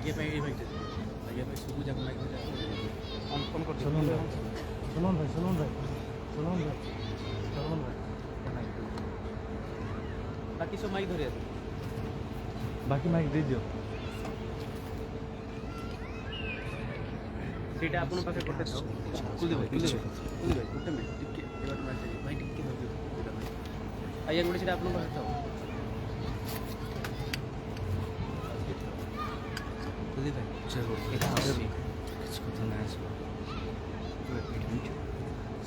आगे पे ये बैठे आगे पे सुबह जब माइक में कौन कर सुनो भाई बाकी सब माइक धरे बाकी माइक दे दियो ସେଇଟା ଆପଣ ପାଖରେ ଗୋଟେ ଥାଉ କୁଲଦୀପ ଭାଇ ଗୋଟେ ମିନିଟ୍ ଟିକେ ଏ ବାଟ ମାରି ଭାଇ ଟିକେ ଧରିଦିଅ ଆଜ୍ଞା ଗୋଟେ ସେଇଟା ଆପଣଙ୍କ ପାଖରେ ଥାଉ କୁଲଦୀପ ଭାଇ ଚलो ଏଇଟା ଆସୁଛି କିଛି କଥା ନାହିଁ ଆସିବ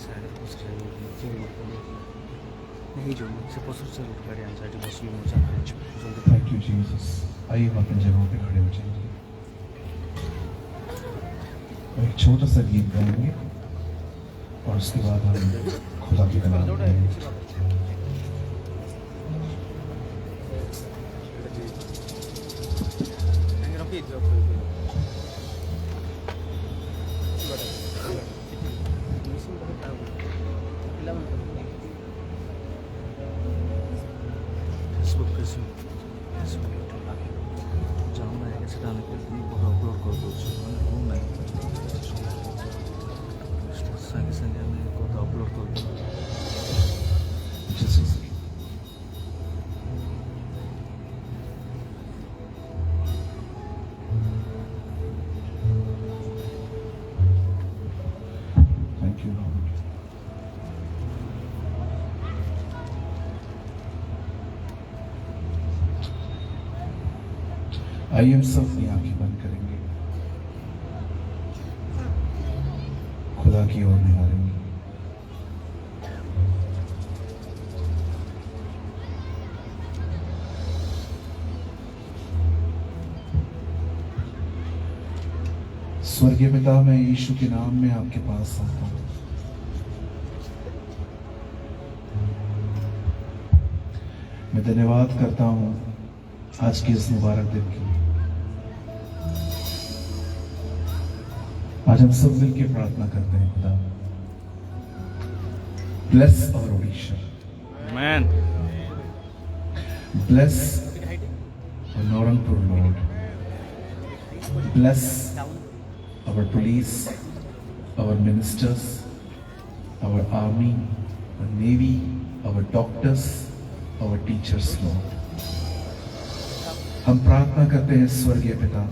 ସାଢ଼େ ଦଶଟା ହେଇଯିବ ସେ ପଶୁ ସେ ଗାଡ଼ି ଆଣିଛି ଏଠି ବସିବି ମୁଁ ଚାଲିଛି ଜଲ୍ଦି थैंक यू जीसस। आइए हम अपनी जगहों पे खड़े हो जाएंगे और एक छोटा सा गीत गाएंगे और उसके बाद हम खुदा की कलाम गाएंगे। ରଖିଦିଅ जाऊँगा है कैसे डालने के लिए बहुत अपलोड कर दो वो नहीं संगे संगे मैं को अपलोड कर दो जीसस थैंक यू लॉर्ड। आइए हम सब अपनी आंखें बंद करेंगे, खुदा की ओर निहारेंगे। स्वर्गीय पिता, मैं यीशु के नाम में आपके पास आता हूं। मैं धन्यवाद करता हूं आज के इस मुबारक दिन की। आज हम सब मिलकर प्रार्थना करते हैं खुदा, bless our Odisha, man bless Nowrangpur lord, bless our police, our ministers, our army, our navy, our doctors, our teachers, Lord. हम प्रार्थना करते हैं स्वर्गीय पिता,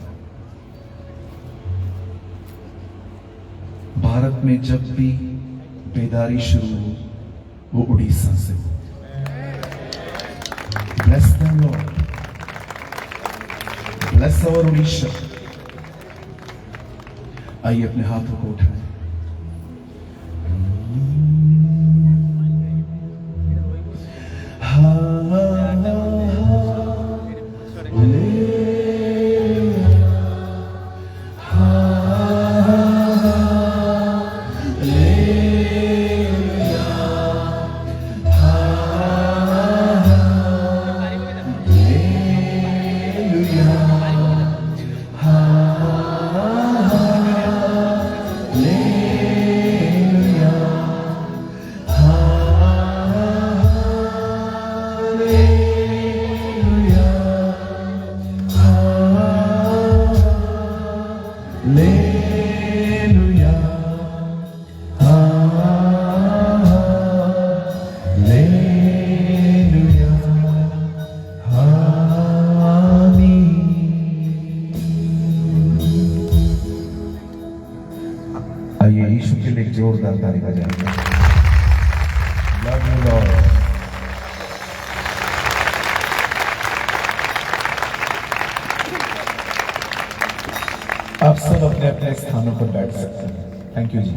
भारत में जब भी बेदारी शुरू हो वो उड़ीसा से हो। Bless them, Lord. Bless our Orissa. आइए अपने हाथों को उठाएं। आइए यीशु के लिए जोरदार ताली बजाएंगे। Love you lord. आप सब अपने अपने स्थानों पर बैठ सकते हैं। Thank you ji.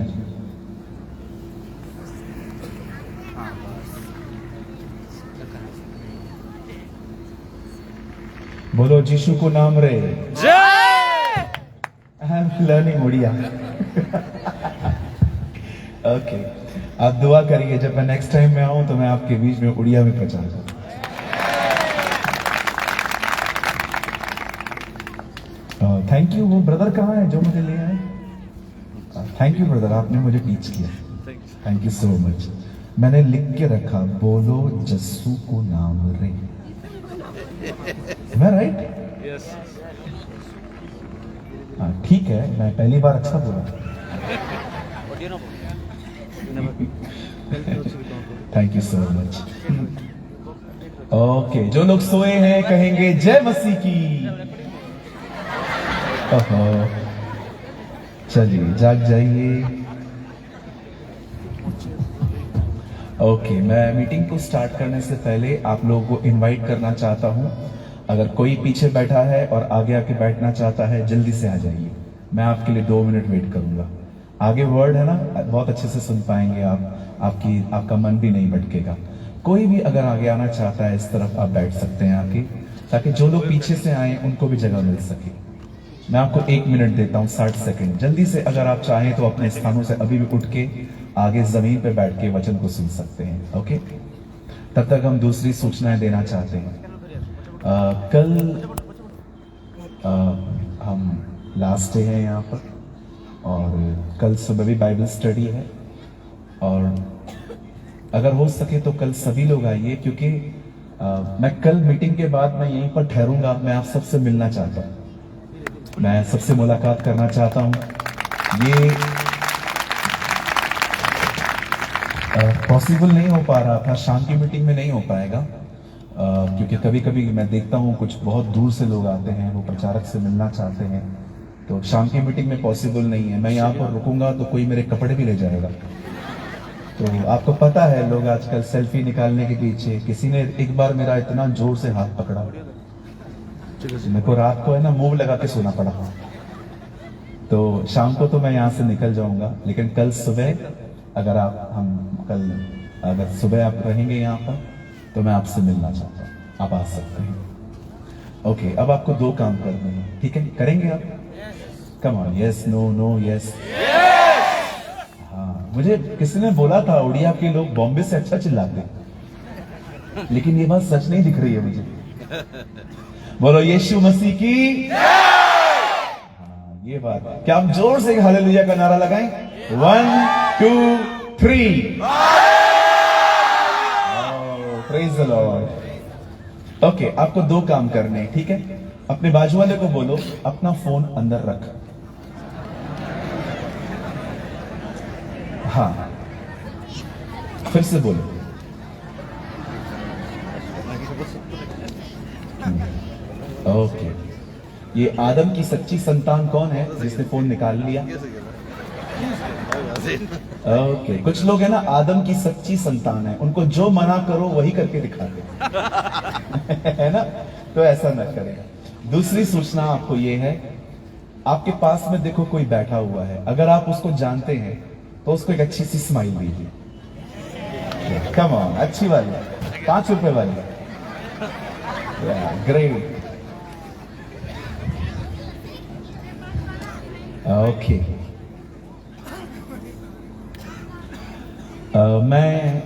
बोलो जीशु को नाम रे जय। I am learning Odia. Okay, आप दुआ करिए जब मैं नेक्स्ट टाइम में आऊं तो मैं आपके बीच में उड़िया में प्रचार करूं। Thank you. वो ब्रदर कहाँ है जो मुझे ले आए? थैंक यू ब्रदर, आपने मुझे टीच किया। Thank you so much. मैंने लिख के रखा, बोलो जस्सू को नाम रे। Am I right? यस हाँ ठीक है, मैं पहली बार अच्छा बोला। ऑडियो ना thank you so much. Okay, जो लोग सोए हैं कहेंगे जय मसीह की। ओहो, चलिए जाग जाइए। ओके, मैं मीटिंग को स्टार्ट करने से पहले आप लोगों को इनवाइट करना चाहता हूं, अगर कोई पीछे बैठा है और आगे आके बैठना चाहता है जल्दी से आ जाइए, मैं आपके लिए 2 मिनट वेट करूंगा। आगे वर्ड है ना, बहुत अच्छे से सुन पाएंगे आप, आपका मन भी नहीं भटकेगा। कोई भी अगर आगे आना चाहता है इस तरफ आप बैठ सकते हैं आके, ताकि जो लोग पीछे से आए उनको भी जगह मिल सके। मैं आपको 1 मिनट देता हूँ, 60 सेकंड। जल्दी से अगर आप चाहें तो अपने स्थानों से अभी भी उठ के आगे जमीन पे बैठ के वचन को सुन सकते हैं। ओके, तब तक हम दूसरी सूचनाएं देना चाहते हैं। कल हम लास्ट डे है यहाँ पर, और कल सुबह भी बाइबल स्टडी है, और अगर हो सके तो कल सभी लोग आइए, क्योंकि मैं कल मीटिंग के बाद मैं यहीं पर ठहरूंगा। मैं आप सबसे मिलना चाहता हूँ, मैं सबसे मुलाकात करना चाहता हूँ। ये पॉसिबल नहीं हो पा रहा था, शाम की मीटिंग में नहीं हो पाएगा, क्योंकि कभी कभी मैं देखता हूँ कुछ बहुत दूर से लोग आते हैं, वो प्रचारक से मिलना चाहते हैं, तो शाम की मीटिंग में पॉसिबल नहीं है। मैं यहाँ पर रुकूंगा तो कोई मेरे कपड़े भी ले जाएगा। तो आपको पता है लोग आजकल सेल्फी निकालने के पीछे, किसी ने एक बार मेरा इतना जोर से हाथ पकड़ा, मेरे को रात को है ना मुंह लगा के सोना पड़ा। तो शाम को तो मैं यहाँ से निकल जाऊंगा, लेकिन कल सुबह अगर सुबह आप रहेंगे यहाँ पर तो मैं आपसे मिलना चाहता हूँ, आप आ सकते हैं। ओके, अब आपको 2 काम करने हैं, ठीक है? करेंगे आप? Come on, yes, no, no, yes. हाँ, मुझे किसी ने बोला था उड़िया के लोग बॉम्बे से अच्छा चिल्लाते, लेकिन ये बात सच नहीं दिख रही है मुझे। बोलो यीशु मसीह की। हाँ, ये बात। क्या हम जोर से हालेलुया का नारा लगाएं? 1 2 3। Praise the Lord. ओके, आपको 2 काम करने हैं, ठीक है? अपने बाजू वाले को बोलो अपना फोन अंदर रख। हाँ, फिर से बोलो। ओके, ये आदम की सच्ची संतान कौन है जिसने फोन निकाल लिया? ओके, कुछ लोग है ना आदम की सच्ची संतान है, उनको जो मना करो वही करके दिखाते है ना, तो ऐसा न करें। दूसरी सूचना आपको ये है, आपके पास में देखो कोई बैठा हुआ है, अगर आप उसको जानते हैं तो उसको एक अच्छी सी स्माइल दीजिए। कम ऑन, अच्छी वाली, 5 रुपए वाली। ग्रेट। ओके, मैं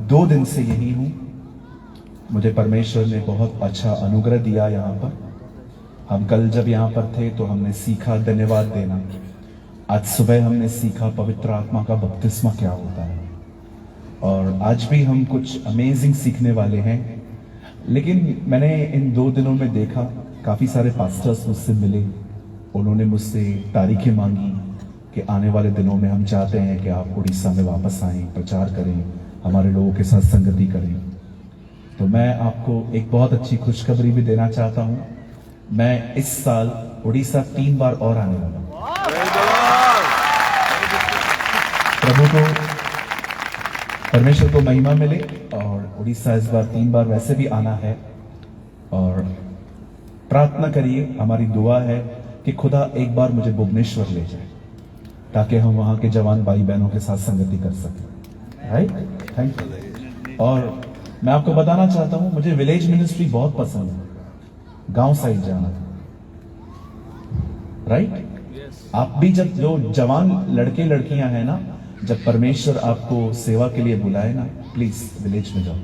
2 दिन से यही हूं। मुझे परमेश्वर ने बहुत अच्छा अनुग्रह दिया यहाँ पर। हम कल जब यहाँ पर थे तो हमने सीखा धन्यवाद देना। आज सुबह हमने सीखा पवित्र आत्मा का बपतिस्मा क्या होता है, और आज भी हम कुछ अमेजिंग सीखने वाले हैं। लेकिन मैंने इन 2 दिनों में देखा काफी सारे पास्टर्स मुझसे मिले, उन्होंने मुझसे तारीखें मांगी कि आने वाले दिनों में हम चाहते हैं कि आप उड़ीसा में वापस आएं, प्रचार करें, हमारे लोगों के साथ संगति करें। तो मैं आपको एक बहुत अच्छी खुशखबरी भी देना चाहता हूं। मैं इस साल उड़ीसा 3 बार और आने वाला हूं। प्रभु को, परमेश्वर को महिमा मिले, और उड़ीसा इस बार 3 बार वैसे भी आना है। और प्रार्थना करिए, हमारी दुआ है कि खुदा एक बार मुझे भुवनेश्वर ले जाए, ताकि हम वहां के जवान भाई बहनों के साथ संगति कर सकें। Right, thank you. और मैं आपको बताना चाहता हूं, मुझे विलेज मिनिस्ट्री बहुत पसंद है, गांव साइड जाना। राइट, आप भी जब जो जवान लड़के लड़कियां हैं ना, जब परमेश्वर आपको सेवा के लिए बुलाए ना, प्लीज विलेज में जाओ,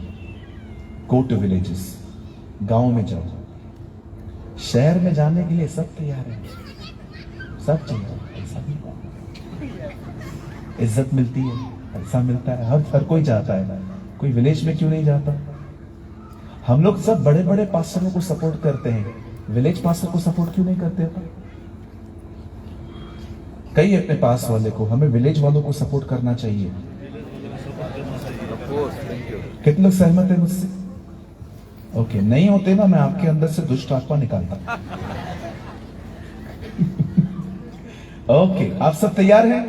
गो टू विलेजेस, गांव में जाओ। शहर में जाने के लिए सब तैयार है, सब चाहिए, इज्जत मिलती है, पैसा मिलता है, हर कोई चाहता है, कोई विलेज में क्यों नहीं जाता? हम लोग सब बड़े बड़े पास्टरों को सपोर्ट करते हैं, विलेज पास्टर को सपोर्ट क्यों नहीं करते? कई अपने पास वाले को, हमें विलेज वालों को सपोर्ट करना चाहिए। कितने लोग सहमत है मुझसे? ओके, नहीं होते ना, मैं आपके अंदर से दुष्ट आत्मा निकालता। ओके, आप सब तैयार हैं?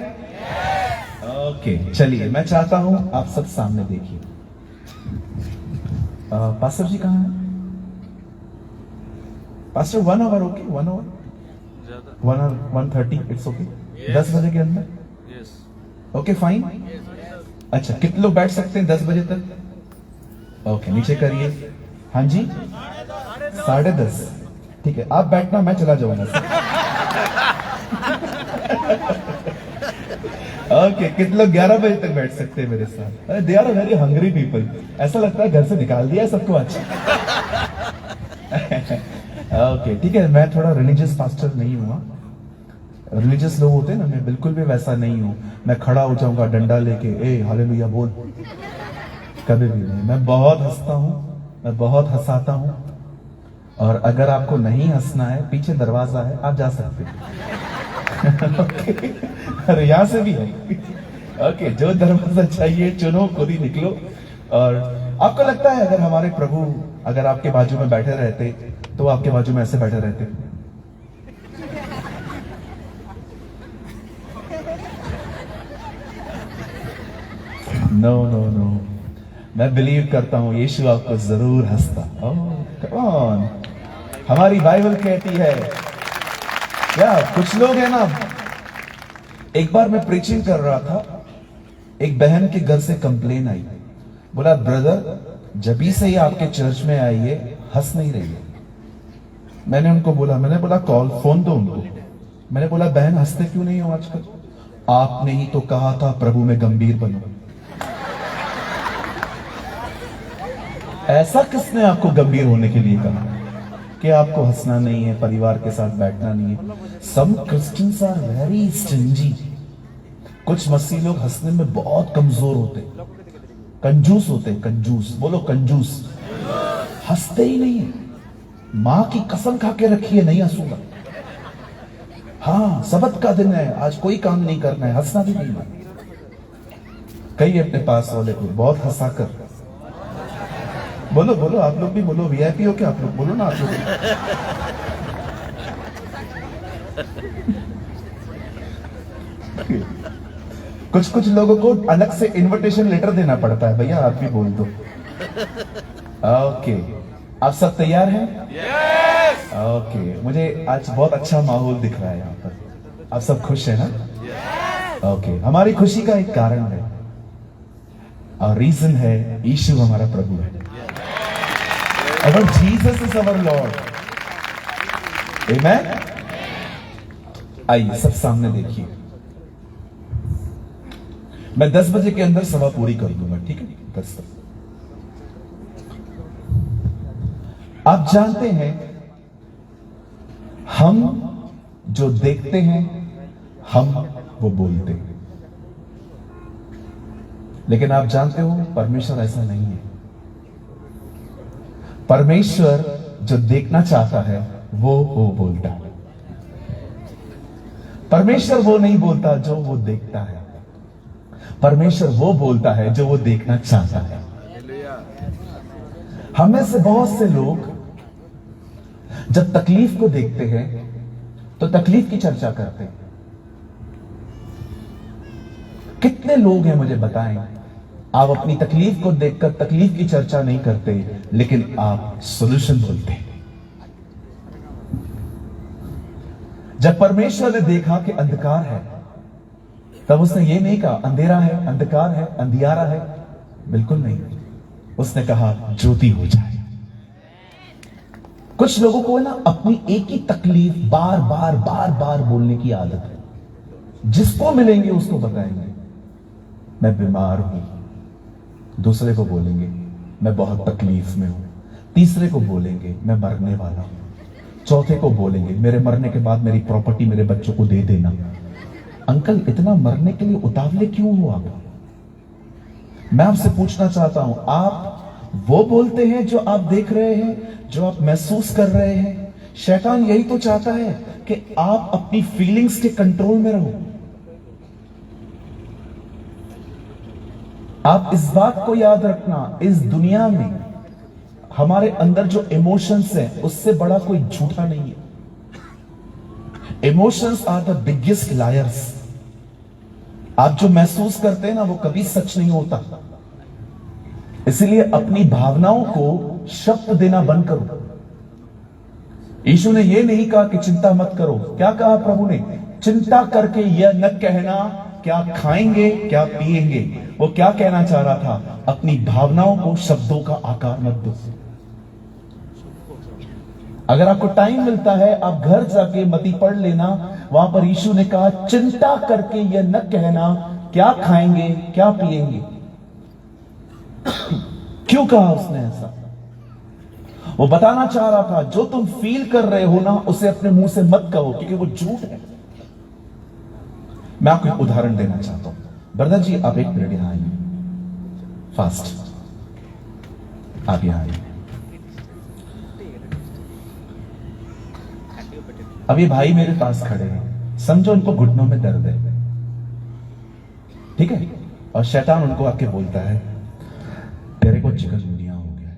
ओके, चलिए, मैं चाहता हूं आप सब सामने देखिए। पास्टर जी कहाँ हैं? Pastor 1 hour, okay, 1 hour, 1:30, it's okay, 10 बजे के अंदर, ओके फाइन। अच्छा, कितने लोग बैठ सकते हैं 10 बजे तक? ओके, नीचे करिए। हाँ जी, 10:30, ठीक है, आप बैठना, मैं चला जाऊंगा। ओके, कितने लोग 11 बजे तक बैठ सकते हैं मेरे साथ? अरे they are very hungry people, ऐसा लगता है घर से निकाल दिया है सबको आज। ओके, ठीक है, मैं थोड़ा रिलीजियस पास्टर नहीं हुआ। रिलीजियस लोग होते हैं ना, मैं बिल्कुल भी वैसा नहीं हूं। मैं खड़ा हो जाऊंगा डंडा लेके, ए हालेलुया बोल, कभी भी नहीं। मैं बहुत हंसता हूं, मैं बहुत हंसाता हूं, और अगर आपको नहीं हंसना है, पीछे दरवाजा है, आप जा सकते हैं। अरे यहां से भी है। ओके, जो दरवाजा चाहिए चुनो, खुद ही निकलो। और आपको लगता है अगर हमारे प्रभु अगर आपके बाजू में बैठे रहते तो आपके बाजू में ऐसे बैठे रहते? नो नो नो, मैं बिलीव करता हूं यीशु आपको जरूर हंसता। ओह कम ऑन, हमारी बाइबल कहती है क्या? कुछ लोग हैं ना, एक बार मैं प्रीचिंग कर रहा था, एक बहन के घर से कंप्लेन आई, बोला ब्रदर जब से ही आपके चर्च में आई है हंस नहीं रही है। मैंने बोला कॉल फोन दो उनको। मैंने बोला बहन हंसते क्यों नहीं हो आजकल? आपने ही तो कहा था प्रभु में गंभीर बनो। ऐसा किसने आपको गंभीर होने के लिए कहा कि आपको हंसना नहीं है, परिवार के साथ बैठना नहीं है? सम क्रिश्चियंस आर वेरी स्टिंजी। कुछ मसीह लोग हंसने में बहुत कमजोर होते, कंजूस होते, कंजूस, बोलो कंजूस, हंसते ही नहीं है। मां की कसम खा के रखी है, नहीं हंसूंगा। हाँ, सबत का दिन है, आज कोई काम नहीं करना है, हंसना भी नहीं है। कई अपने पास वाले को बहुत हंसाकर, बोलो बोलो, आप लोग भी बोलो, वीआईपी हो क्या आप लोग? बोलो ना आप लोग। कुछ लोगों को अलग से इनविटेशन लेटर देना पड़ता है, भैया आप भी बोल दो। ओके, आप सब तैयार हैं? यस। ओके, मुझे आज बहुत अच्छा माहौल दिख रहा है यहाँ पर। आप सब खुश हैं ना? ओके, हमारी खुशी का एक कारण है और रीजन है, यीशु हमारा प्रभु है। Our Jesus is our Lord. Amen? आइए सब सामने देखिए। मैं 10 बजे के अंदर सभा पूरी कर दूंगा, ठीक है? 10 तक। आप जानते हैं हम जो देखते हैं हम वो बोलते हैं, लेकिन आप जानते हो परमेश्वर ऐसा नहीं है। परमेश्वर जो देखना चाहता है वो बोलता है। परमेश्वर वो नहीं बोलता जो वो देखता है, परमेश्वर वो बोलता है जो वो देखना चाहता है। हम में से बहुत से लोग जब तकलीफ को देखते हैं तो तकलीफ की चर्चा करते हैं। कितने लोग हैं मुझे बताएं, आप अपनी तकलीफ को देखकर तकलीफ की चर्चा नहीं करते, लेकिन आप सॉल्यूशन बोलते हैं। जब परमेश्वर ने देखा कि अंधकार है, तब उसने ये नहीं कहा अंधेरा है, अंधकार है, अंधियारा है, बिल्कुल नहीं। उसने कहा ज्योति हो जाए। कुछ लोगों को ना अपनी एक ही तकलीफ बार बार बार बार बोलने की आदत है। जिसको मिलेंगे उसको बताएंगे मैं बीमार हूं, दूसरे को बोलेंगे मैं बहुत तकलीफ में हूं, तीसरे को बोलेंगे मैं मरने वाला हूं, चौथे को बोलेंगे मेरे मरने के बाद मेरी प्रॉपर्टी मेरे बच्चों को दे देना। अंकल इतना मरने के लिए उतावले क्यों हो आप? मैं आपसे पूछना चाहता हूं, आप वो बोलते हैं जो आप देख रहे हैं, जो आप महसूस कर रहे हैं? शैतान यही तो चाहता है कि आप अपनी फीलिंग्स के कंट्रोल में रहो। आप इस बात को याद रखना, इस दुनिया में हमारे अंदर जो इमोशंस है उससे बड़ा कोई झूठा नहीं है। Emotions are the biggest liars. आप जो महसूस करते हैं ना वो कभी सच नहीं होता। इसलिए अपनी भावनाओं को शब्द देना बंद करो। यीशु ने यह नहीं कहा कि चिंता मत करो। क्या कहा प्रभु ने? चिंता करके यह न कहना क्या खाएंगे क्या पिएंगे। वो क्या कहना चाह रहा था? अपनी भावनाओं को शब्दों का आकार मत दो। अगर आपको टाइम मिलता है आप घर जाके मती पढ़ लेना। वहां पर यीशु ने कहा चिंता करके यह न कहना क्या खाएंगे क्या पिएंगे। क्यों कहा उसने ऐसा? वो बताना चाह रहा था जो तुम फील कर रहे हो ना उसे अपने मुंह से मत कहो, क्योंकि वो झूठ है। मैं आपको एक उदाहरण देना चाहता हूं। ब्रदर जी आप एक मिनट यहां आइए, फास्ट आप यहां आइए। अब ये भाई मेरे पास खड़े हैं, समझो इनको घुटनों में दर्द है, ठीक है? और शैतान उनको आके बोलता है तेरे को चिकनगुनिया हो गया।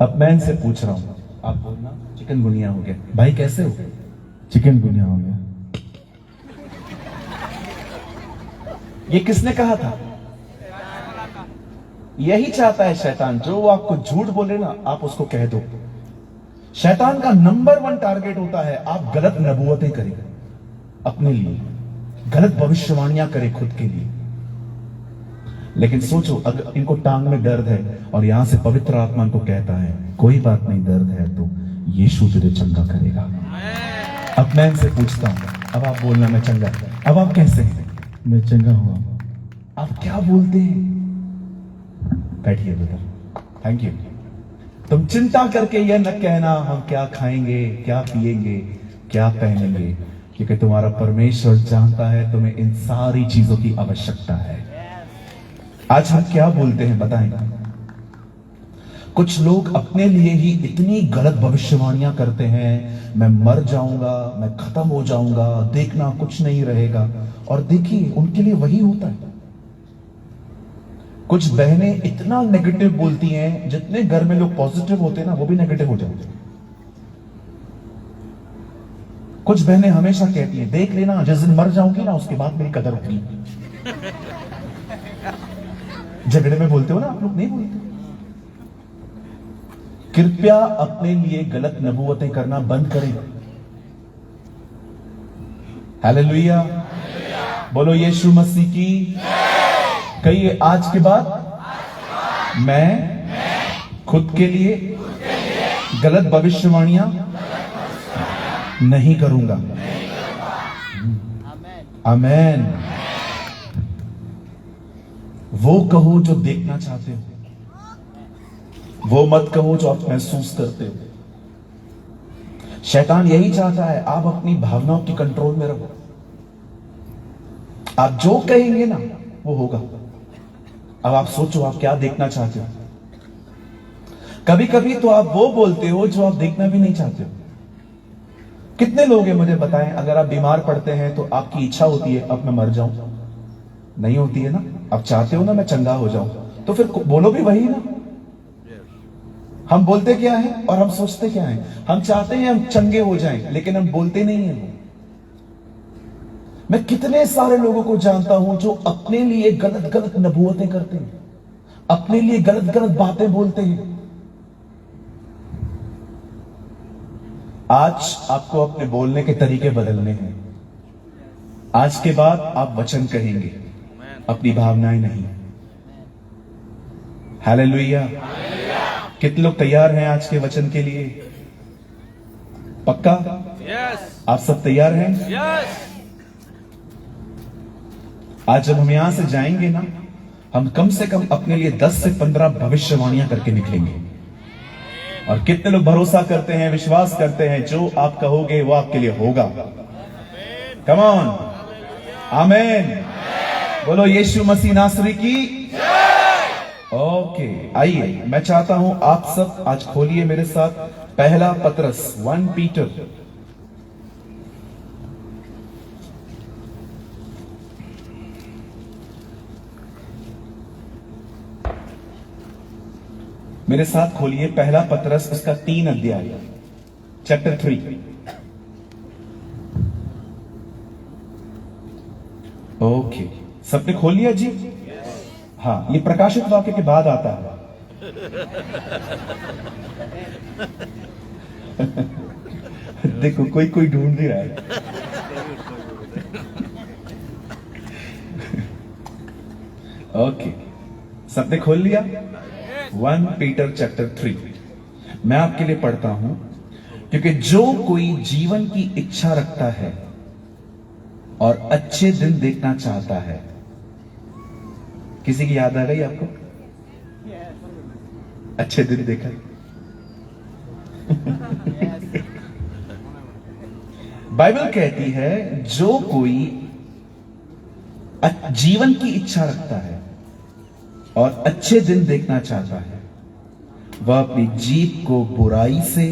अब मैं इनसे पूछ रहा हूं, आप बोलना चिकनगुनिया हो गया। भाई कैसे हो? चिकनगुनिया हो गया। ये किसने कहा था? यही चाहता है शैतान, जो वो आपको झूठ बोले ना आप उसको कह दो। शैतान का नंबर 1 टारगेट होता है आप गलत नबूवतें करें अपने लिए, गलत भविष्यवाणियां करें खुद के लिए। लेकिन सोचो अगर इनको टांग में दर्द है और यहां से पवित्र आत्मा इनको कहता है कोई बात नहीं, दर्द है तो यीशु तुझे चंगा करेगा। अब मैं इनसे पूछता हूं, अब आप बोलना मैं चंगा। अब आप कैसे हैं? मैं चंगा हुआ। आप क्या बोलते हैं? बैठिए बेटा, थैंक यू। तुम चिंता करके यह न कहना हम क्या खाएंगे क्या पिएंगे क्या पहनेंगे, क्योंकि तुम्हारा परमेश्वर जानता है तुम्हें इन सारी चीजों की आवश्यकता है। आज हम क्या बोलते हैं बताएं? कुछ लोग अपने लिए ही इतनी गलत भविष्यवाणियां करते हैं, मैं मर जाऊंगा, मैं खत्म हो जाऊंगा, देखना कुछ नहीं रहेगा। और देखिए उनके लिए वही होता है। कुछ बहनें इतना नेगेटिव बोलती हैं, जितने घर में लोग पॉजिटिव होते हैं ना वो भी नेगेटिव हो जाते हैं। कुछ बहनें हमेशा कहती हैं देख लेना जिस दिन मर जाऊंगी ना उसके बाद मेरी कदर होगी। झगड़े में बोलते हो ना आप लोग? नहीं बोलते। कृपया अपने लिए गलत नबूवतें करना बंद करें। हालेलुया, बोलो यीशु मसीह की। कहिए आज के बाद मैं खुद के लिए गलत भविष्यवाणियां नहीं करूंगा। आमेन। वो कहो जो देखना चाहते हो, वो मत कहो जो आप महसूस करते हो। शैतान यही चाहता है आप अपनी भावनाओं की कंट्रोल में रहो। आप जो कहेंगे ना वो होगा। अब आप सोचो आप क्या देखना चाहते हो। कभी कभी तो आप वो बोलते हो जो आप देखना भी नहीं चाहते हो। कितने लोग हैं मुझे बताएं, अगर आप बीमार पड़ते हैं तो आपकी इच्छा होती है अब मैं मर जाऊं? नहीं होती है ना? आप चाहते हो ना मैं चंगा हो जाऊं, तो फिर बोलो भी वही ना। हम बोलते क्या है और हम सोचते क्या है? हम चाहते हैं हम चंगे हो जाएं, लेकिन हम बोलते नहीं हैं। मैं कितने सारे लोगों को जानता हूं जो अपने लिए गलत गलत नबूवतें करते हैं, अपने लिए गलत गलत बातें बोलते हैं। आज आपको अपने बोलने के तरीके बदलने हैं। आज के बाद आप वचन कहेंगे, अपनी भावनाएं नहीं। हालेलुया। कितने लोग तैयार हैं आज के वचन के लिए? पक्का? आप सब तैयार हैं? आज जब हम यहां से जाएंगे ना, हम कम से कम अपने लिए 10 से 15 भविष्यवाणियां करके निकलेंगे। और कितने लोग भरोसा करते हैं, विश्वास करते हैं जो आप कहोगे वो आपके लिए होगा? कम ऑन, आमीन। बोलो यीशु मसीह नासरी की। ओके, आइए मैं चाहता हूं आप सब आज खोलिए मेरे साथ पहला पतरस 1 पीटर। मेरे साथ खोलिए पहला पतरस उसका 3 अध्याय, चैप्टर 3। ओके, सबने खोल लिया जी? हाँ, ये प्रकाशित वाक्य के बाद आता है। देखो कोई कोई ढूंढ ही रहा है। ओके, सबने खोल लिया? 1 पीटर चैप्टर 3। मैं आपके लिए पढ़ता हूं, क्योंकि जो कोई जीवन की इच्छा रखता है और अच्छे दिन देखना चाहता है। किसी की याद आ गई आपको? अच्छे दिन देखा? बाइबल कहती है जो कोई जीवन की इच्छा रखता है और अच्छे दिन देखना चाहता है, वह अपनी जीभ को बुराई से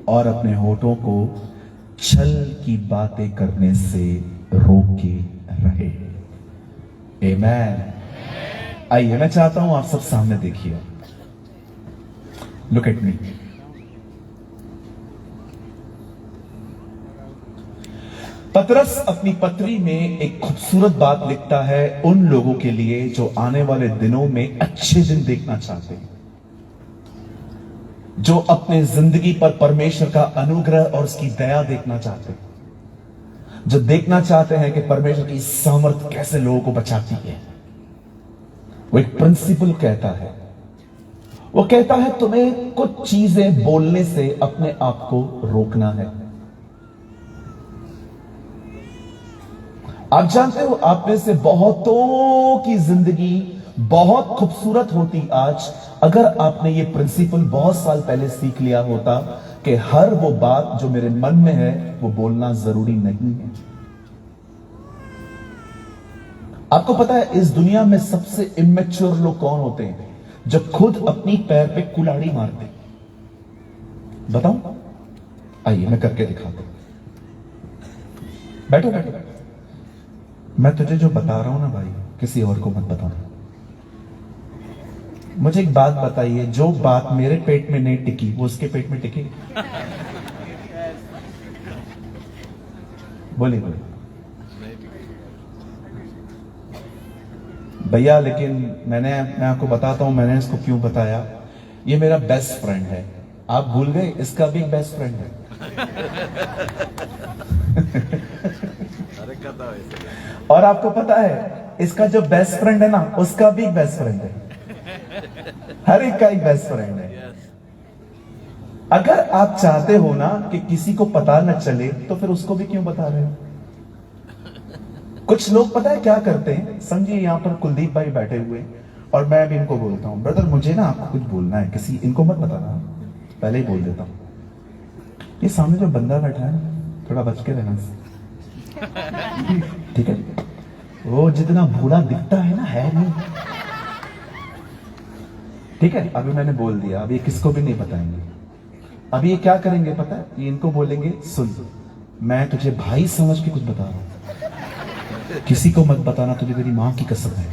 और अपने होठों को छल की बातें करने से रोके रहे। आमीन। आइए, मैं चाहता हूं आप सब सामने देखिए। Look at me. पतरस अपनी पत्री में एक खूबसूरत बात लिखता है उन लोगों के लिए जो आने वाले दिनों में अच्छे दिन देखना चाहते हैं, जो अपने जिंदगी पर परमेश्वर का अनुग्रह और उसकी दया देखना चाहते हैं, जो देखना चाहते हैं कि परमेश्वर की सामर्थ कैसे लोगों को बचाती है। वो एक प्रिंसिपल कहता है, वो कहता है तुम्हें कुछ चीजें बोलने से अपने आप को रोकना है। आप जानते हो, आप में से बहुतों की जिंदगी बहुत खूबसूरत होती आज अगर आपने ये प्रिंसिपल बहुत साल पहले सीख लिया होता कि हर वो बात जो मेरे मन में है वो बोलना जरूरी नहीं है। आपको पता है इस दुनिया में सबसे इमेच्योर लोग कौन होते हैं? जो खुद अपनी पैर पे कुल्हाड़ी मारते। बताऊं? आइए मैं करके दिखाता हूं। बैठो बैठो। मैं तुझे जो बता रहा हूं ना भाई, किसी और को मत बताना। मुझे एक बात बताइए, जो बात मेरे पेट में नहीं टिकी वो उसके पेट में टिकी? बोलिए बोलिए भैया। लेकिन मैं आपको बताता हूं मैंने इसको क्यों बताया। ये मेरा बेस्ट फ्रेंड है। आप भूल गए इसका भी बेस्ट फ्रेंड है। और आपको पता है इसका जो बेस्ट फ्रेंड है ना, उसका भी बेस्ट फ्रेंड है। हर एक का एक बेस्ट फ्रेंड है। अगर आप चाहते हो ना कि किसी को पता न चले तो फिर उसको भी क्यों बता रहे हो? कुछ लोग पता है क्या करते हैं? समझिए यहां पर कुलदीप भाई बैठे हुए और मैं भी इनको बोलता हूं, ब्रदर मुझे ना आपको कुछ बोलना है, किसी इनको मत बताना, पहले ही बोल देता हूं। ये सामने जो बंदा बैठा है थोड़ा बच के रहना, ठीक है? वो जितना भूला दिखता है ना, है नहीं, ठीक है? अभी मैंने बोल दिया, अब ये किसको भी नहीं बताएंगे। अभी ये क्या करेंगे पता है? ये इनको बोलेंगे सुन, मैं तुझे भाई समझ के कुछ बता रहा हूं, किसी को मत बताना, तुझे तेरी मां की कसम है।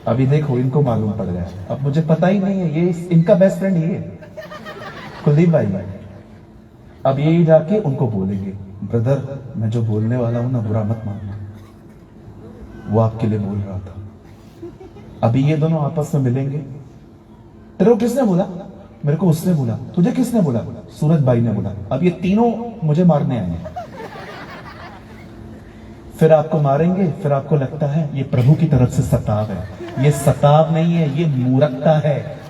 अभी देखो इनको मालूम पड़ गया, अब मुझे पता ही नहीं है, ये इनका बेस्ट फ्रेंड ही है, कुलदीप भाई है। अब ये जाके उनको बोलेंगे, ब्रदर मैं जो बोलने वाला हूं ना, बुरा मत मानना, वो आपके लिए बोल रहा था। अभी ये दोनों आपस में मिलेंगे, तेरे को किसने बोला? मेरे को उसने बोला। तुझे किसने बोला? सूरज भाई ने बोला। अब ये तीनों मुझे मारने आए, फिर आपको मारेंगे, फिर आपको लगता है ये प्रभु की तरफ से सताव है। ये सताव नहीं है, ये मूर्खता है।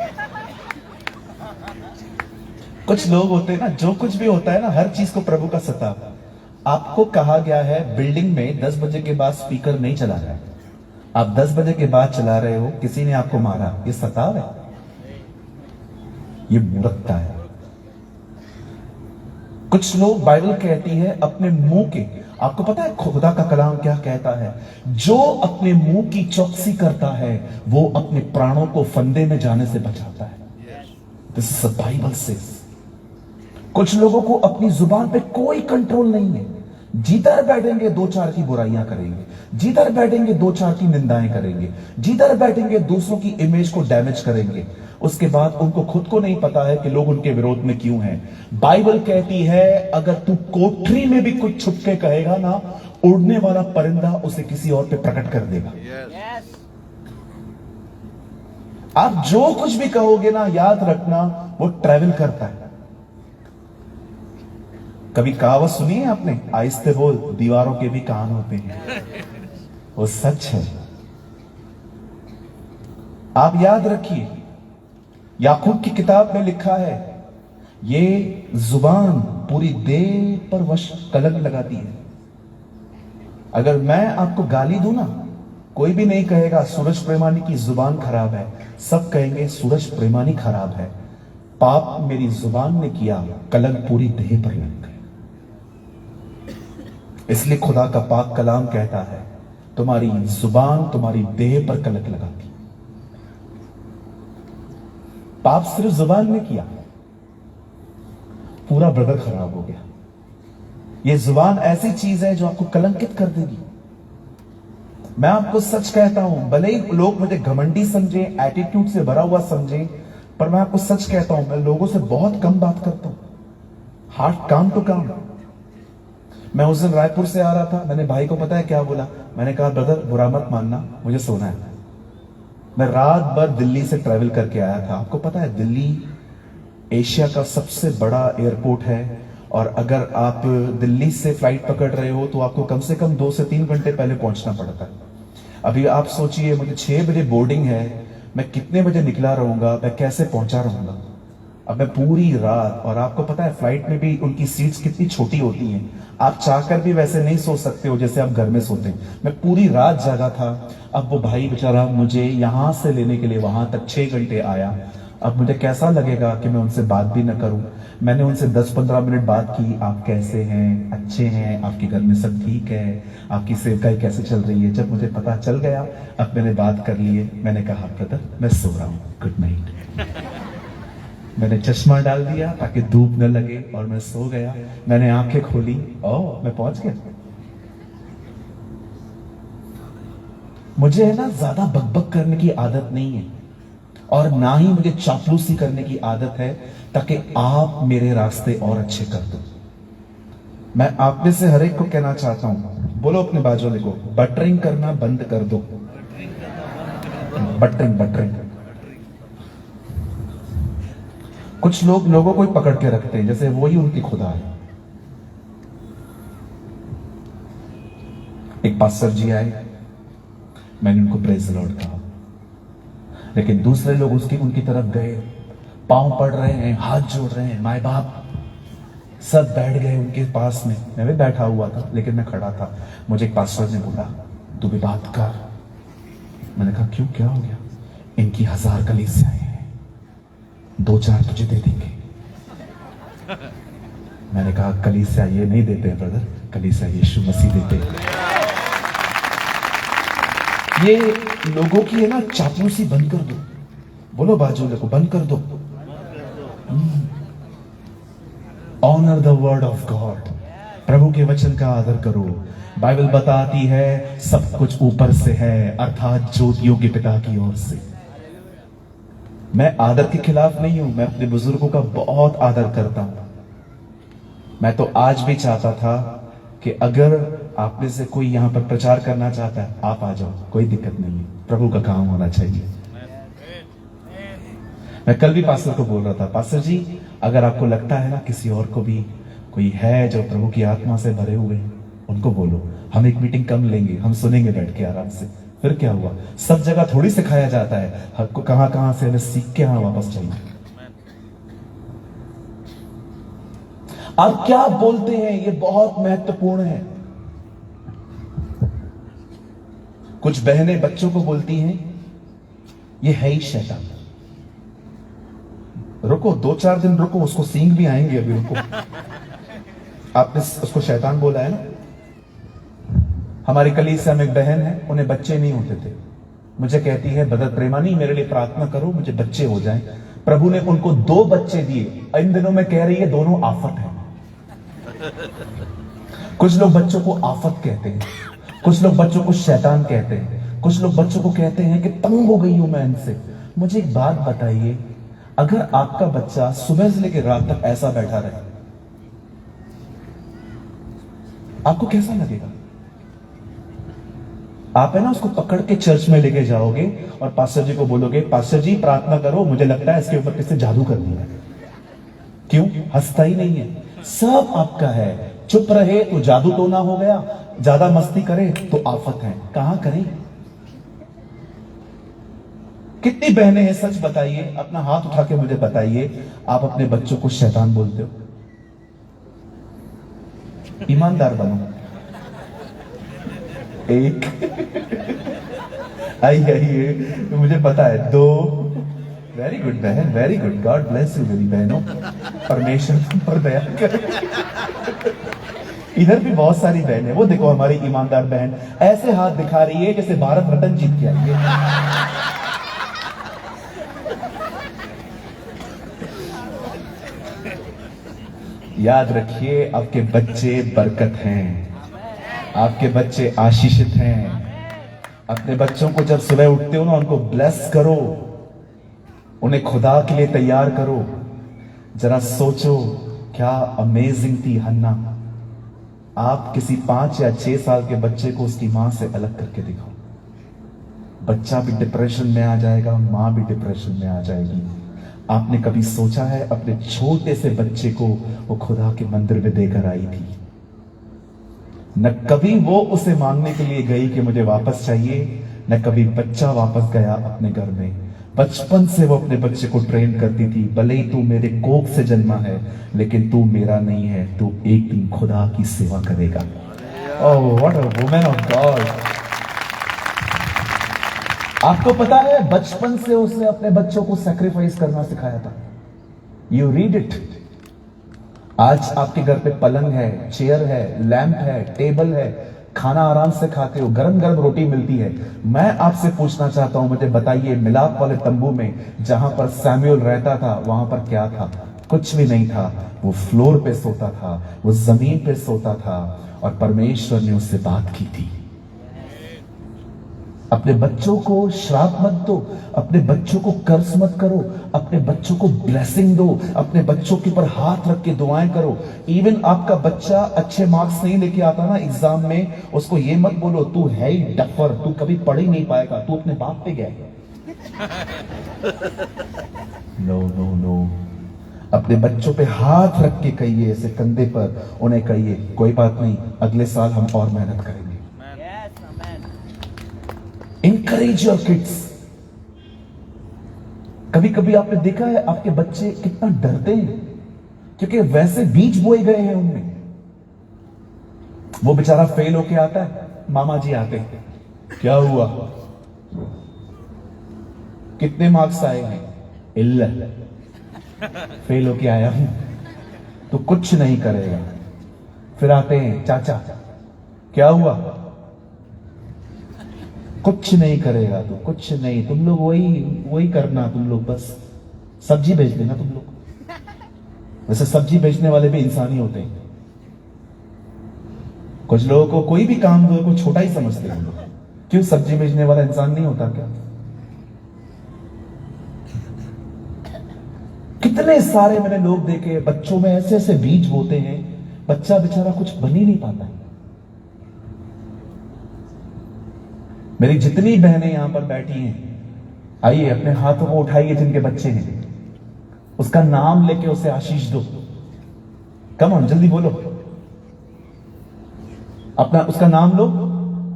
कुछ लोग होते हैं ना, जो कुछ भी होता है ना, हर चीज को प्रभु का सताव। आपको कहा गया है बिल्डिंग में 10 बजे के बाद स्पीकर नहीं चला रहा है, आप 10 बजे के बाद चला रहे हो, किसी ने आपको मारा, ये सताव है, ये मूर्खता है। कुछ लोग, बाइबल कहती है अपने मुंह के, आपको पता है खुदा का कलाम क्या कहता है? जो अपने मुंह की चौकसी करता है वो अपने प्राणों को फंदे में जाने से बचाता है। This is the Bible says. कुछ लोगों को अपनी जुबान पे कोई कंट्रोल नहीं है, जिधर बैठेंगे 2-4 की बुराइयां करेंगे, जिधर बैठेंगे 2-4 की निंदाएं करेंगे, जिधर बैठेंगे दूसरों की इमेज को डैमेज करेंगे। उसके बाद उनको खुद को नहीं पता है कि लोग उनके विरोध में क्यों हैं। बाइबल कहती है अगर तू कोठरी में भी कुछ छुप के कहेगा ना, उड़ने वाला परिंदा उसे किसी और पे प्रकट कर देगा। आप जो कुछ भी कहोगे ना, याद रखना वो ट्रैवल करता है। कभी कहावत सुनी है आपने, आहिस्ते बोल दीवारों के भी कान होते हैं। वो सच है। आप याद रखिए, याकूब की किताब में लिखा है ये जुबान पूरी देह पर वश कलंक लगाती है। अगर मैं आपको गाली दूं ना, कोई भी नहीं कहेगा सूरज प्रेमानी की जुबान खराब है, सब कहेंगे सूरज प्रेमानी खराब है। पाप मेरी जुबान ने किया, कलंक पूरी देह पर लग गए। इसलिए खुदा का पाक कलाम कहता है तुम्हारी जुबान तुम्हारी देह पर कलंक लगाती। पाप सिर्फ जुबान ने किया, पूरा ब्रदर खराब हो गया। यह जुबान ऐसी चीज है जो आपको कलंकित कर देगी। मैं आपको सच कहता हूं, भले ही लोग मुझे घमंडी समझे, एटीट्यूड से भरा हुआ समझे, पर मैं आपको सच कहता हूं, मैं लोगों से बहुत कम बात करता हूं। हार्ट काम टू काम। मैं उस दिन रायपुर से आ रहा था, मैंने भाई को पता है क्या बोला, मैंने कहा ब्रदर बुरा मत मानना, मुझे सोना है। मैं रात भर दिल्ली से ट्रैवल करके आया था। आपको पता है दिल्ली एशिया का सबसे बड़ा एयरपोर्ट है, और अगर आप दिल्ली से फ्लाइट पकड़ रहे हो तो आपको कम से कम 2 से 3 घंटे पहले पहुंचना पड़ता है। अभी आप सोचिए, मुझे 6 बजे बोर्डिंग है, मैं कितने बजे निकला रहूंगा, मैं कैसे पहुंचा रहूंगा। अब मैं पूरी रात, और आपको पता है फ्लाइट में भी उनकी सीट्स कितनी छोटी होती हैं, आप चाहकर भी वैसे नहीं सो सकते हो जैसे आप घर में सोते हैं। मैं पूरी रात जागा था। अब वो भाई बेचारा मुझे यहां से लेने के लिए वहां तक 6 घंटे आया। अब मुझे कैसा लगेगा कि मैं उनसे बात भी ना करूं। मैंने उनसे 10-15 मिनट बात की, आप कैसे हैं, अच्छे हैं, आपके घर में सब ठीक है, आपकी सेवकाई कैसे चल रही है। जब मुझे पता चल गया, अब मैंने बात कर ली है, मैंने कहा ब्रदर मैं सो रहा हूं, गुड नाइट। मैंने चश्मा डाल दिया ताकि धूप न लगे, और मैं सो गया। मैंने आंखें खोली, ओह मैं पहुंच गया। मुझे है ना ज्यादा बकबक करने की आदत नहीं है, और ना ही मुझे चापलूसी करने की आदत है, ताकि आप मेरे रास्ते और अच्छे कर दो। मैं आप में से हर एक को कहना चाहता हूं, बोलो अपने बाजू वाले को, बटरिंग करना बंद कर दो। Buttering buttering. कुछ लोग लोगों को ही पकड़ के रखते हैं जैसे वो ही उनकी खुदा है। एक पास्टर जी आए, मैंने उनको प्रेज द लॉर्ड कहा, लेकिन दूसरे लोग उनकी तरफ गए, पांव पड़ रहे हैं, हाथ जोड़ रहे हैं, माए बाप सब बैठ गए उनके पास में। मैं भी बैठा हुआ था, लेकिन मैं खड़ा था। मुझे एक पास्टर ने बोला तू भी बात कर। मैंने कहा क्यों, क्या हो गया? इनकी 1000 कलीसियाएं हैं, 2-4 तुझे दे देंगे। मैंने कहा कलीसिया ये नहीं देते हैं ब्रदर, कलीसिया यीशु मसीह देते हैं। ये लोगों की है ना चापलूसी बंद कर दो। बोलो बाजू को बंद कर दो। Honour the word of God. प्रभु के वचन का आदर करो। बाइबल बताती है सब कुछ ऊपर से है, अर्थात ज्योतियों के पिता की ओर से। मैं आदर के खिलाफ नहीं हूं, मैं अपने बुजुर्गों का बहुत आदर करता हूं। मैं तो आज भी चाहता था कि अगर आप में से कोई यहां पर प्रचार करना चाहता है, आप आ जाओ, कोई दिक्कत नहीं है, प्रभु का काम होना चाहिए। मैं कल भी पास्टर को बोल रहा था, पास्टर जी अगर आपको लगता है ना किसी और को भी कोई है जो प्रभु की आत्मा से भरे हुए, उनको बोलो, हम एक मीटिंग कम लेंगे, हम सुनेंगे बैठ के आराम से। फिर क्या हुआ? सब जगह थोड़ी सिखाया जाता है, हमको कहां कहां से हमें सीख के यहां वापस चाहिए। आप क्या बोलते हैं ये बहुत महत्वपूर्ण है। कुछ बहनें बच्चों को बोलती हैं ये है ही शैतान। रुको 2-4 दिन रुको, उसको सींग भी आएंगे अभी, रुको। आपने उसको शैतान बोला है ना। हमारी कलीसिया में एक बहन है, उन्हें बच्चे नहीं होते थे। मुझे कहती है ब्रदर प्रेमानी मेरे लिए प्रार्थना करो, मुझे बच्चे हो जाएं। प्रभु ने उनको 2 बच्चे दिए। इन दिनों में कह रही है दोनों आफत है। कुछ लोग बच्चों को आफत कहते हैं, कुछ लोग बच्चों को शैतान कहते हैं, कुछ लोग बच्चों को कहते हैं कि तंग हो गई हूं मैं इनसे। मुझे एक बात बताइए, अगर आपका बच्चा सुबह से लेकर रात तक ऐसा बैठा रहे, आपको कैसा लगेगा? आप है ना उसको पकड़ के चर्च में लेके जाओगे और पास्टर जी को बोलोगे, पास्टर जी प्रार्थना करो, मुझे लगता है इसके ऊपर किसने जादू कर दिया। क्यों? हंसता ही नहीं है। सब आपका है। चुप रहे तो जादू टोना हो गया, ज्यादा मस्ती करे तो आफत है। कहां करें? कितनी बहनें हैं सच बताइए, अपना हाथ उठा के मुझे बताइए, आप अपने बच्चों को शैतान बोलते हो? ईमानदार बनो। एक आइए, मुझे पता है। दो, वेरी गुड बहन, very good, God bless you मेरी बहनों, परमेश्वर तुम पर दया करे। इधर भी बहुत सारी बहन है, वो देखो हमारी ईमानदार बहन ऐसे हाथ दिखा रही है जैसे भारत रत्न जीत के आई है। याद रखिए, आपके बच्चे बरकत हैं, आपके बच्चे आशीषित हैं। अपने बच्चों को जब सुबह उठते हो ना, उनको ब्लेस करो, उन्हें खुदा के लिए तैयार करो। जरा सोचो क्या अमेजिंग थी हन्ना। आप किसी 5 या 6 साल के बच्चे को उसकी मां से अलग करके दिखाओ, बच्चा भी डिप्रेशन में आ जाएगा, मां भी डिप्रेशन में आ जाएगी। आपने कभी सोचा है अपने छोटे से बच्चे को वो खुदा के मंदिर में देकर आई थी? न कभी वो उसे मांगने के लिए गई कि मुझे वापस चाहिए, न कभी बच्चा वापस गया अपने घर में। बचपन से वो अपने बच्चे को ट्रेन करती थी, भले ही तू मेरे कोख से जन्मा है लेकिन तू मेरा नहीं है, तू एक दिन खुदा की सेवा करेगा। Oh what a woman of God. आपको पता है बचपन से उसने अपने बच्चों को सैक्रिफाइस करना सिखाया था। You read it. आज आपके घर पे पलंग है, चेयर है, लैंप है, टेबल है, खाना आराम से खाते हो, गरम गरम रोटी मिलती है। मैं आपसे पूछना चाहता हूं, मुझे बताइए मिलाप वाले तंबू में जहां पर सैमुअल रहता था वहां पर क्या था? कुछ भी नहीं था। वो फ्लोर पे सोता था, वो जमीन पे सोता था और परमेश्वर ने उससे बात की थी। अपने बच्चों को श्राप मत दो, अपने बच्चों को कर्ज मत करो, अपने बच्चों को ब्लेसिंग दो, अपने बच्चों के ऊपर हाथ रख के दुआएं करो। इवन आपका बच्चा अच्छे मार्क्स नहीं लेके आता ना एग्जाम में, उसको ये मत बोलो तू है ही डफर, तू कभी पढ़ ही नहीं पाएगा, तू अपने बाप पे गया। नो नो नो, अपने बच्चों पे हाथ रख के कहिए, ऐसे कंधे पर उन्हें कहिए कोई बात नहीं, अगले साल हम और मेहनत करेंगे। Encourage your kids। कभी कभी आपने देखा है आपके बच्चे कितना डरते हैं क्योंकि वैसे बीज बोए गए हैं उनमें। वो बेचारा फेल होके आता है, मामा जी आते हैं, क्या हुआ, कितने मार्क्स आए हैं? इल्ल फेल होके आया हूं। तो कुछ नहीं करेगा। फिर आते हैं चाचा, क्या हुआ? कुछ नहीं करेगा। तो कुछ नहीं, तुम लोग वही करना, तुम लोग बस सब्जी बेच देना तुम लोग। वैसे सब्जी बेचने वाले भी इंसान ही होते हैं। कुछ लोगों को कोई भी काम दो को छोटा ही समझते हैं लोग। क्यों? सब्जी बेचने वाला इंसान नहीं होता क्या? कितने सारे मैंने लोग देखे, बच्चों में ऐसे ऐसे बीज बोते हैं, बच्चा बेचारा कुछ बन ही नहीं पाता है। मेरी जितनी बहनें यहां पर बैठी हैं, आइए अपने हाथों को उठाइए जिनके बच्चे हैं, उसका नाम लेके उसे आशीष दो। कम ऑन, जल्दी बोलो, अपना उसका नाम लो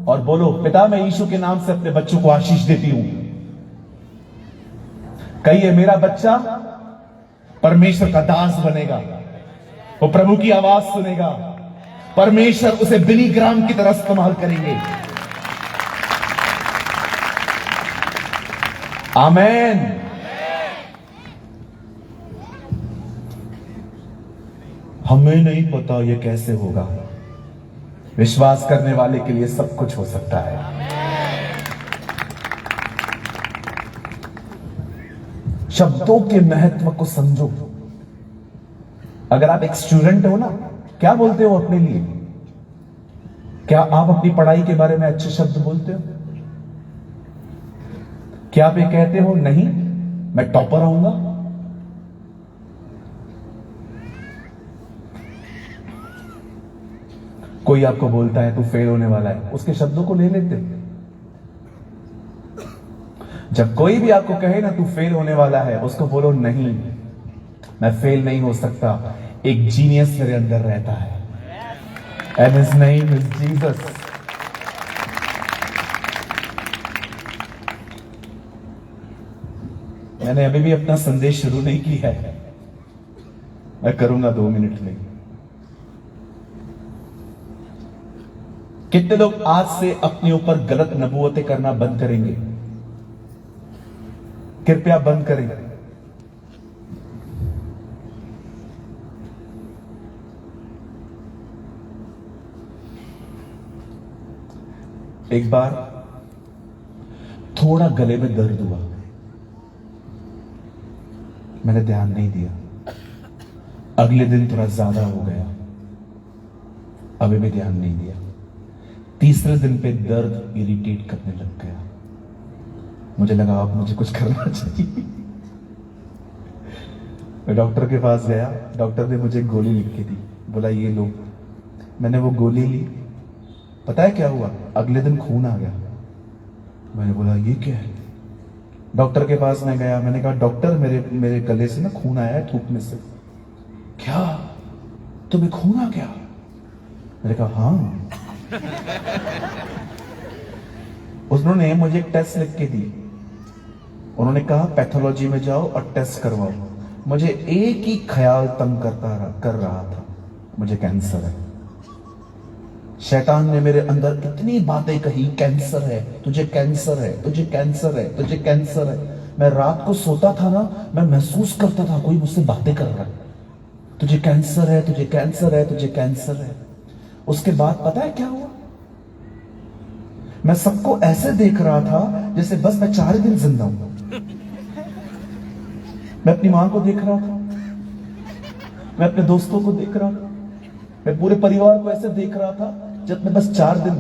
और बोलो, पिता मैं यीशु के नाम से अपने बच्चों को आशीष देती हूं। कहिए मेरा बच्चा परमेश्वर का दास बनेगा, वो प्रभु की आवाज सुनेगा, परमेश्वर उसे बिली ग्राम की तरह इस्तेमाल करेंगे। आमेन। हमें नहीं पता ये कैसे होगा, विश्वास करने वाले के लिए सब कुछ हो सकता है। शब्दों के महत्व को समझो। अगर आप एक स्टूडेंट हो ना, क्या बोलते हो अपने लिए? क्या आप अपनी पढ़ाई के बारे में अच्छे शब्द बोलते हो? क्या आप ये कहते हो नहीं मैं टॉपर आऊंगा, कोई आपको बोलता है तू फेल होने वाला है, उसके शब्दों को ले लेते। जब कोई भी आपको कहे ना तू फेल होने वाला है, उसको बोलो नहीं, मैं फेल नहीं हो सकता, एक जीनियस मेरे अंदर रहता है, and his name is Jesus। मैंने अभी भी अपना संदेश शुरू नहीं किया है, मैं करूंगा 2 मिनट में। कितने लोग आज से अपने ऊपर गलत नबूवतें करना बंद करेंगे? कृपया बंद करें। एक बार थोड़ा गले में दर्द हुआ, मैंने ध्यान नहीं दिया। अगले दिन थोड़ा ज्यादा हो गया, अभी भी ध्यान नहीं दिया। तीसरे दिन पे दर्द इरिटेट करने लग गया, मुझे लगा अब मुझे कुछ करना चाहिए। मैं डॉक्टर के पास गया, डॉक्टर ने मुझे गोली लिख के दी, बोला ये लो। मैंने वो गोली ली, पता है क्या हुआ? अगले दिन खून आ गया। मैंने बोला ये क्या है? डॉक्टर के पास मैं गया, मैंने कहा डॉक्टर मेरे गले से ना खून आया है थूकने से। क्या तुम्हें खून आ गया? मैंने कहा हाँ। उन्होंने मुझे एक टेस्ट लिख के दी, उन्होंने कहा पैथोलॉजी में जाओ और टेस्ट करवाओ। मुझे एक ही ख्याल तंग कर रहा था, मुझे कैंसर है। शैतान ने मेरे अंदर इतनी बातें कही, कैंसर है, तुझे कैंसर है, तुझे कैंसर है, तुझे कैंसर है। मैं रात को सोता था ना, मैं महसूस करता था कोई मुझसे बातें कर रहा है, तुझे कैंसर है, तुझे कैंसर है, तुझे कैंसर है। उसके बाद पता है क्या हुआ? मैं सबको ऐसे देख रहा था जैसे बस मैं 4 दिन जिंदा हूं। मैं अपनी मां को देख रहा था, मैं अपने दोस्तों को देख रहा था, मैं पूरे परिवार को ऐसे देख रहा था जब मैं बस 4 दिन।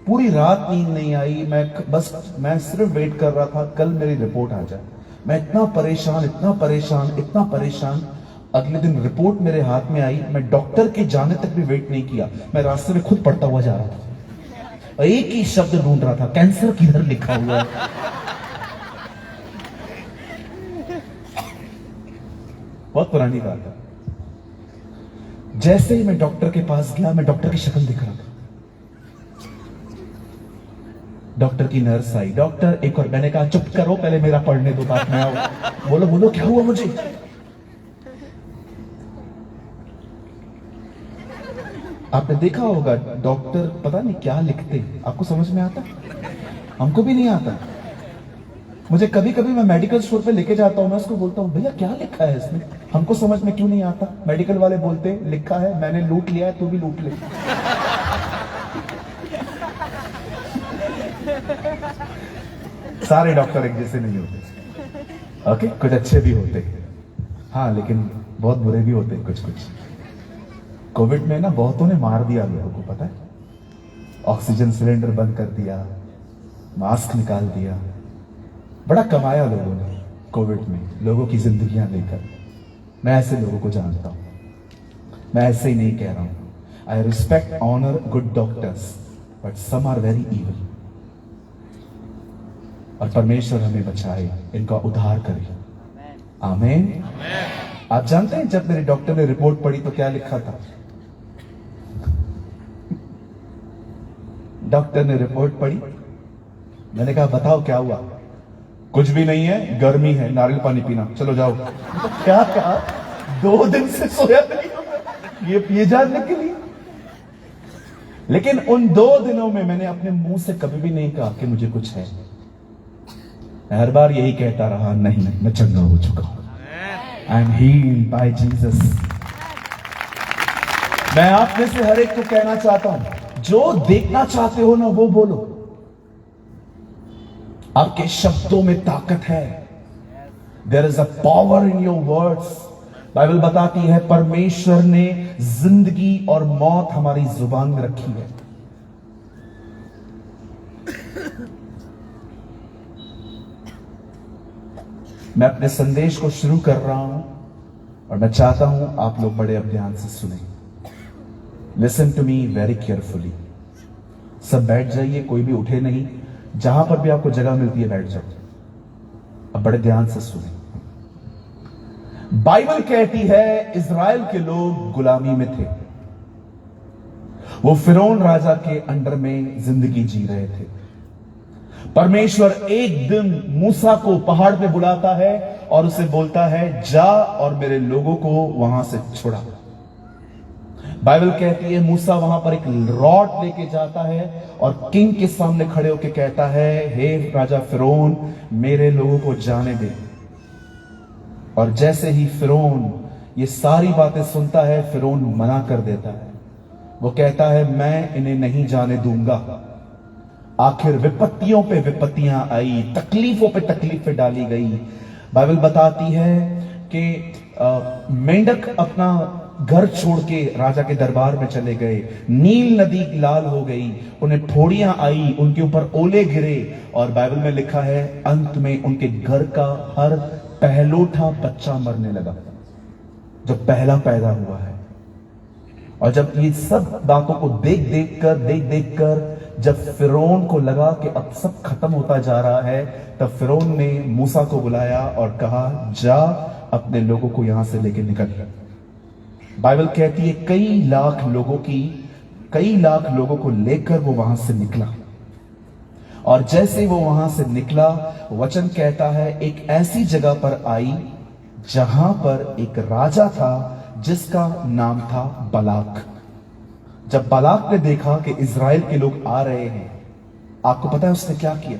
पूरी रात नींद नहीं आई, मैं सिर्फ वेट कर रहा था कल मेरी रिपोर्ट आ जाए। मैं इतना परेशान, इतना परेशान, इतना परेशान। अगले दिन रिपोर्ट मेरे हाथ में आई, मैं डॉक्टर के जाने तक भी वेट नहीं किया, मैं रास्ते में खुद पढ़ता हुआ जा रहा था। एक ही शब्द ढूंढ रहा था, कैंसर किधर लिखा हुआ है। बहुत पुरानी बात है। जैसे ही मैं डॉक्टर के पास गया, मैं डॉक्टर की शक्ल दिख रहा था। डॉक्टर की नर्स आई, डॉक्टर एक और। मैंने कहा चुप करो, पहले मेरा पढ़ने दो, बात में आओ। बोलो बोलो क्या हुआ मुझे? आपने देखा होगा डॉक्टर पता नहीं क्या लिखते, आपको समझ में आता? हमको भी नहीं आता। मुझे कभी कभी मैं मेडिकल स्टोर पे लेके जाता हूं, मैं उसको बोलता हूं भैया क्या लिखा है इसमें, हमको समझ में क्यों नहीं आता? मेडिकल वाले बोलते लिखा है मैंने लूट लिया है, तू भी लूट ले। सारे डॉक्टर एक जैसे नहीं होते, ओके? कुछ अच्छे भी होते, हाँ, लेकिन बहुत बुरे भी होते कुछ कुछ। कोविड में ना बहुतों ने मार दिया लोगों को, पता है? ऑक्सीजन सिलेंडर बंद कर दिया, मास्क निकाल दिया, बड़ा कमाया लोगों ने कोविड में, लोगों की जिंदगियां लेकर। मैं ऐसे लोगों को जानता हूं, मैं ऐसे ही नहीं कह रहा हूं। I respect, honour good doctors, but some are very evil. और परमेश्वर हमें बचाए, इनका उद्धार करे। आमीन। आप जानते हैं जब मेरे डॉक्टर ने रिपोर्ट पढ़ी तो क्या लिखा था? डॉक्टर ने रिपोर्ट पढ़ी, मैंने कहा बताओ क्या हुआ? कुछ भी नहीं है, गर्मी है, नारियल पानी पीना, चलो जाओ। तो क्या कहा? 2 दिन से सोया नहीं, ये पिए जानने के लिए। लेकिन उन 2 दिनों में मैंने अपने मुंह से कभी भी नहीं कहा कि मुझे कुछ है। मैं हर बार यही कहता रहा, नहीं मैं चंगा हो चुका हूं, I am healed by Jesus. मैं आप में से हर एक को कहना चाहता हूं, जो देखना चाहते हो ना वो बोलो। आपके शब्दों में ताकत है। There is a power in your words. Bible बताती है परमेश्वर ने जिंदगी और मौत हमारी जुबान में रखी है। मैं अपने संदेश को शुरू कर रहा हूं और मैं चाहता हूं आप लोग बड़े अब ध्यान से सुने। Listen to me very carefully. सब बैठ जाइए, कोई भी उठे नहीं, जहां पर भी आपको जगह मिलती है बैठ जाओ। अब बड़े ध्यान से सुने। बाइबल कहती है इज़राइल के लोग गुलामी में थे, वो फिरौन राजा के अंडर में जिंदगी जी रहे थे। परमेश्वर एक दिन मूसा को पहाड़ पे बुलाता है और उसे बोलता है जा और मेरे लोगों को वहां से छुड़ा। बाइबल कहती है मूसा वहां पर एक रॉड लेके जाता है और किंग के सामने खड़े होकर कहता है हे राजा फिरौन, मेरे लोगों को जाने दे। और जैसे ही फिरौन ये सारी बातें सुनता है, फिरौन मना कर देता है। वो कहता है मैं इन्हें नहीं जाने दूंगा। आखिर विपत्तियों पे विपत्तियां आई, तकलीफों पे तकलीफें डाली गई। बाइबल बताती है कि मेंढक अपना घर छोड़ के राजा के दरबार में चले गए, नील नदी लाल हो गई, उन्हें ठोड़ियां आई, उनके ऊपर ओले गिरे और बाइबल में लिखा है अंत में उनके घर का हर पहलोठा बच्चा मरने लगा जो पहला पैदा हुआ है। और जब ये सब बातों को देख देख कर जब फिरौन को लगा कि अब सब खत्म होता जा रहा है, तब फिरौन ने मूसा को बुलाया और कहा जा अपने लोगों को यहां से लेके निकल। बाइबल कहती है कई लाख लोगों को लेकर वो वहां से निकला। और जैसे वो वहां से निकला, वचन कहता है एक ऐसी जगह पर आई जहां पर एक राजा था जिसका नाम था बलाक। जब बलाक ने देखा कि इज़राइल के लोग आ रहे हैं, आपको पता है उसने क्या किया?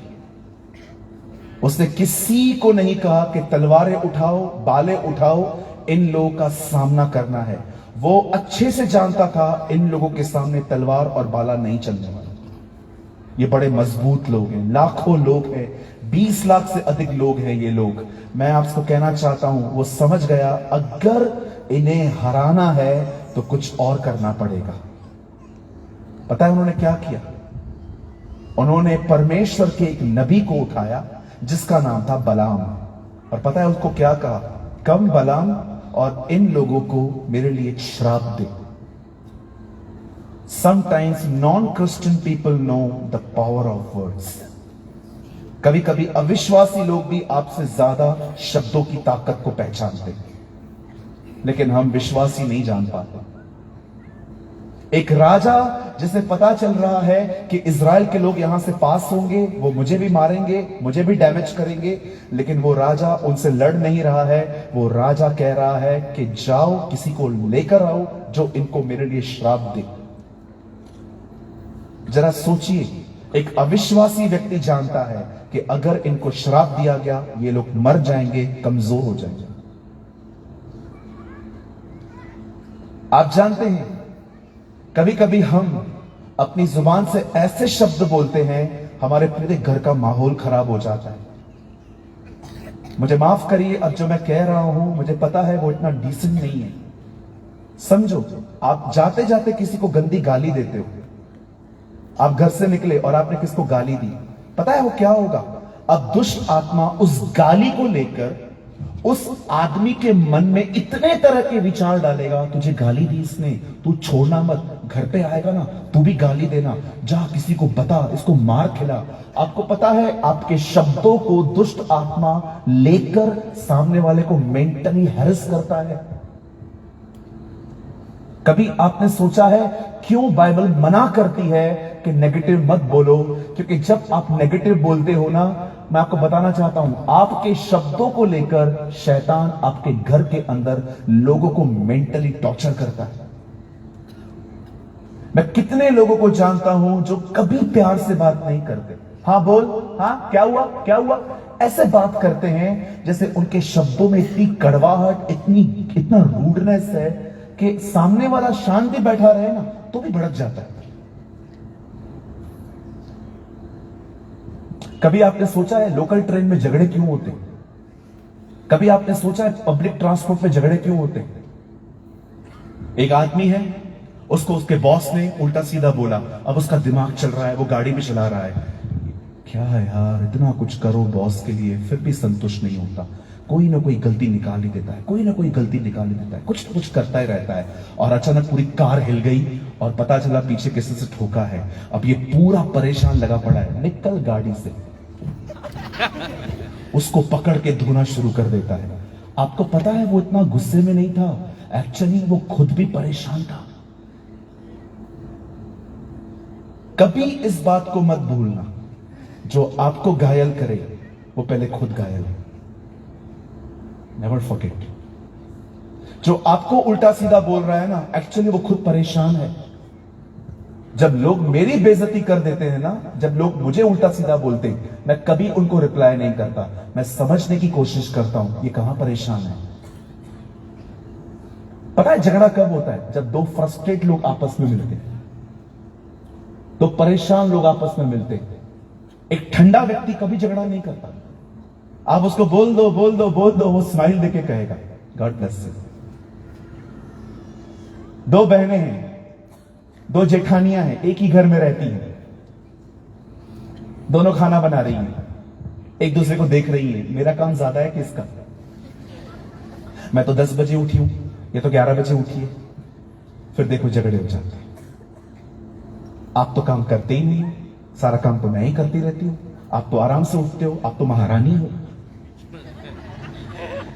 उसने किसी को नहीं कहा कि तलवारें उठाओ, बालें उठाओ, इन लोगों का सामना करना है। वो अच्छे से जानता था इन लोगों के सामने तलवार और बाला नहीं चलने वाला। ये बड़े मजबूत लोग हैं, लाखों लोग हैं, 20 लाख से अधिक लोग हैं ये लोग। मैं आपको कहना चाहता हूं वो समझ गया अगर इन्हें हराना है तो कुछ और करना पड़ेगा। पता है उन्होंने क्या किया? उन्होंने परमेश्वर के एक नबी को उठाया जिसका नाम था बलाम। और पता है उसको क्या कहा? कम बलाम और इन लोगों को मेरे लिए एक श्राप दे। Sometimes non-Christian people know the power of words. कभी कभी अविश्वासी लोग भी आपसे ज्यादा शब्दों की ताकत को पहचानते हैं, लेकिन हम विश्वासी नहीं जान पाते। एक राजा जिसे पता चल रहा है कि इज़राइल के लोग यहां से पास होंगे, वो मुझे भी मारेंगे, मुझे भी डैमेज करेंगे, लेकिन वो राजा उनसे लड़ नहीं रहा है। वो राजा कह रहा है कि जाओ किसी को लेकर आओ जो इनको मेरे लिए श्राप दे। जरा सोचिए, एक अविश्वासी व्यक्ति जानता है कि अगर इनको श्राप दिया गया ये लोग मर जाएंगे, कमजोर हो जाएंगे। आप जानते हैं कभी कभी हम अपनी जुबान से ऐसे शब्द बोलते हैं हमारे पूरे घर का माहौल खराब हो जाता है। मुझे माफ करिए, अब जो मैं कह रहा हूं मुझे पता है वो इतना डिसेंट नहीं है। समझो, आप जाते जाते किसी को गंदी गाली देते हो। आप घर से निकले और आपने किसको गाली दी, पता है वो क्या होगा? अब दुष्ट आत्मा उस गाली को लेकर उस आदमी के मन में इतने तरह के विचार डालेगा, तुझे गाली दी इसने, तू छोड़ना मत, घर पे आएगा ना तू भी गाली देना, जा किसी को बता, इसको मार खिला। आपको पता है आपके शब्दों को दुष्ट आत्मा लेकर सामने वाले को मेंटली हैरेस करता है। कभी आपने सोचा है क्यों बाइबल मना करती है कि नेगेटिव मत बोलो? क्योंकि जब आप नेगेटिव बोलते हो ना, मैं आपको बताना चाहता हूं, आपके शब्दों को लेकर शैतान आपके घर के अंदर लोगों को मेंटली टॉर्चर करता है। मैं कितने लोगों को जानता हूं जो कभी प्यार से बात नहीं करते। हाँ बोल, हाँ क्या हुआ, क्या हुआ, ऐसे बात करते हैं जैसे उनके शब्दों में इतनी कड़वाहट, इतना रूडनेस है कि सामने वाला शांति बैठा रहे ना तो भी भड़क जाता है। कभी आपने सोचा है लोकल ट्रेन में झगड़े क्यों होते? कभी आपने सोचा है पब्लिक ट्रांसपोर्ट में झगड़े क्यों होते? एक आदमी है, उसको उसके बॉस ने उल्टा सीधा बोला, अब उसका दिमाग चल रहा है, वो गाड़ी भी चला रहा है। क्या है यार, इतना कुछ करो बॉस के लिए फिर भी संतुष्ट नहीं होता। कोई ना कोई गलती निकाल ही देता है, कोई ना कोई गलती निकाल ही देता है, कुछ ना कुछ करता ही रहता है। और अचानक पूरी कार हिल गई और पता चला पीछे किसी से ठोका है। अब ये पूरा परेशान लगा पड़ा है, निकल गाड़ी से, उसको पकड़ के धोना शुरू कर देता है। आपको पता है वो इतना गुस्से में नहीं था, एक्चुअली वो खुद भी परेशान था। कभी इस बात को मत भूलना, जो आपको घायल करे वो पहले खुद घायल है। Never forget. जो आपको उल्टा सीधा बोल रहा है ना, एक्चुअली वो खुद परेशान है। जब लोग मेरी बेइज्जती कर देते हैं ना, जब लोग मुझे उल्टा सीधा बोलते हैं, मैं कभी उनको रिप्लाई नहीं करता, मैं समझने की कोशिश करता हूं ये कहां परेशान है। पता है झगड़ा कब होता है? जब दो फ्रस्ट्रेट लोग आपस में मिलते हैं, दो परेशान लोग आपस में मिलते हैं। एक ठंडा व्यक्ति कभी झगड़ा नहीं करता। आप उसको बोल दो बोल दो बोल दो, वो स्माइल देके कहेगा गॉड ब्लेस यू। दो बहनें हैं, दो जेठानियां हैं, एक ही घर में रहती हैं, दोनों खाना बना रही हैं, एक दूसरे को देख रही हैं, मेरा काम ज्यादा है कि इसका? मैं तो 10 बजे उठी हूं, ये तो 11 बजे उठी है। फिर देखो झगड़े हो जाते हैं। आप तो काम करते ही नहीं हो, सारा काम तो मैं ही करती रहती हूं। आप तो आराम से उठते हो, आप तो महारानी हो।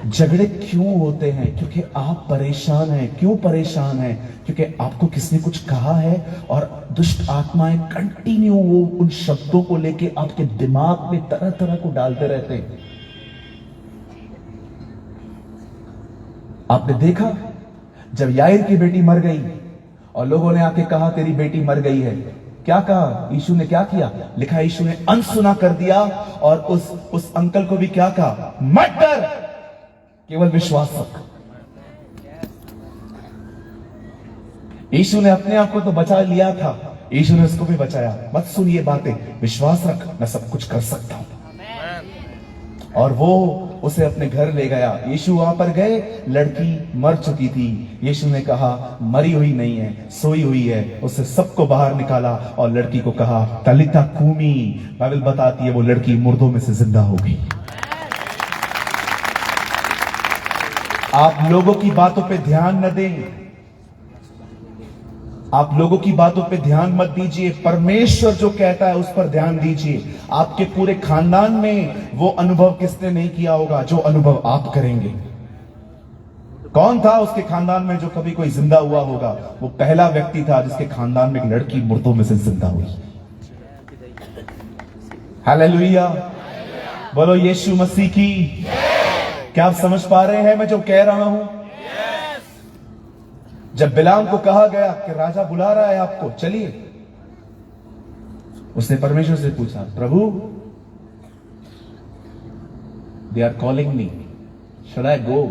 झगड़े क्यों होते हैं? क्योंकि आप परेशान हैं। क्यों परेशान हैं? क्योंकि आपको किसने कुछ कहा है और दुष्ट आत्माएं कंटिन्यू वो उन शब्दों को लेके आपके दिमाग में तरह तरह को डालते रहते हैं। आपने देखा जब याईर की बेटी मर गई और लोगों ने आके कहा तेरी बेटी मर गई है, क्या कहा? यीशु ने क्या किया? लिखा यीशु ने अनसुना कर दिया और उस अंकल को भी क्या कहा? मत डर, केवल विश्वास रख। यीशु ने अपने आप को तो बचा लिया था, यीशु ने उसको भी बचाया। मत सुन ये बातें, विश्वास रख, मैं सब कुछ कर सकता हूं। और वो उसे अपने घर ले गया। यीशु वहां पर गए, लड़की मर चुकी थी। यीशु ने कहा मरी हुई नहीं है, सोई हुई है। उसे सबको बाहर निकाला और लड़की को कहा तलिता कूमी। बाइबल बताती है वो लड़की मुर्दों में से जिंदा हो गई। आप लोगों की बातों पे ध्यान न दें, आप लोगों की बातों पे ध्यान मत दीजिए। परमेश्वर जो कहता है उस पर ध्यान दीजिए। आपके पूरे खानदान में वो अनुभव किसने नहीं किया होगा जो अनुभव आप करेंगे? कौन था उसके खानदान में जो कभी कोई जिंदा हुआ होगा? वो पहला व्यक्ति था जिसके खानदान में एक लड़की मुर्दों में से जिंदा हुई। हालेलुया, बोलो यीशु मसीह की। क्या आप समझ पा रहे हैं मैं जो कह रहा हूं? जब बिलाम को कहा गया कि राजा बुला रहा है आपको, चलिए, उसने परमेश्वर से पूछा प्रभु they are calling me, should I go?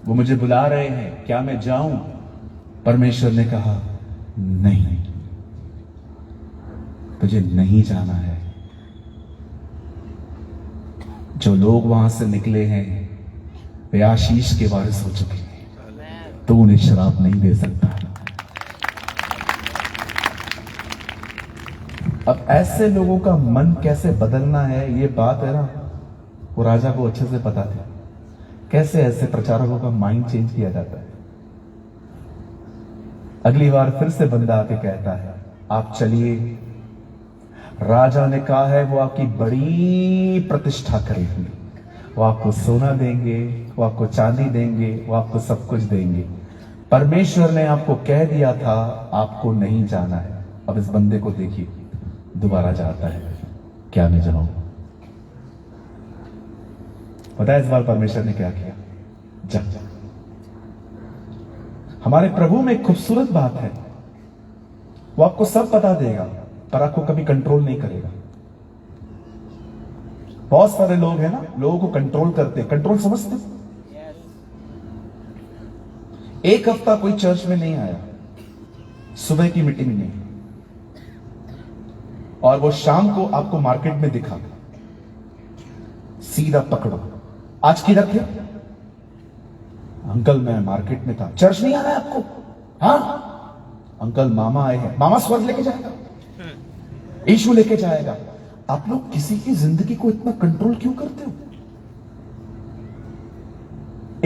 वो मुझे बुला रहे हैं, क्या मैं जाऊं? परमेश्वर ने कहा नहीं, तुझे नहीं जाना है। जो लोग वहां से निकले हैं वे आशीष के वारिस हो चुके हैं, तो उन्हें शराब नहीं दे सकता। अब ऐसे लोगों का मन कैसे बदलना है, ये बात है ना, वो राजा को अच्छे से पता था। कैसे ऐसे प्रचारकों का माइंड चेंज किया जाता है। अगली बार फिर से बंदा आके कहता है आप चलिए, राजा ने कहा है वो आपकी बड़ी प्रतिष्ठा करेंगे, वो आपको सोना देंगे, वो आपको चांदी देंगे, वो आपको सब कुछ देंगे। परमेश्वर ने आपको कह दिया था आपको नहीं जाना है। अब इस बंदे को देखिए, दोबारा जाता है, क्या मैं जाऊं? पता है इस बार परमेश्वर ने क्या किया? जा। हमारे प्रभु में एक खूबसूरत बात है, वो आपको सब बता देगा पर आपको कभी कंट्रोल नहीं करेगा। बहुत सारे लोग हैं ना, लोगों को कंट्रोल करते, कंट्रोल समझते। एक हफ्ता कोई चर्च में नहीं आया, सुबह की मीटिंग में, और वो शाम को आपको मार्केट में दिखा, सीधा पकड़ो, आज किधर थे? अंकल मैं मार्केट में था। चर्च नहीं आ रहा है आपको? हाँ अंकल, मामा आए हैं। मामा स्वर्ग लेके जाएगा, यीशु लेके जाएगा। आप लोग किसी की जिंदगी को इतना कंट्रोल क्यों करते हो?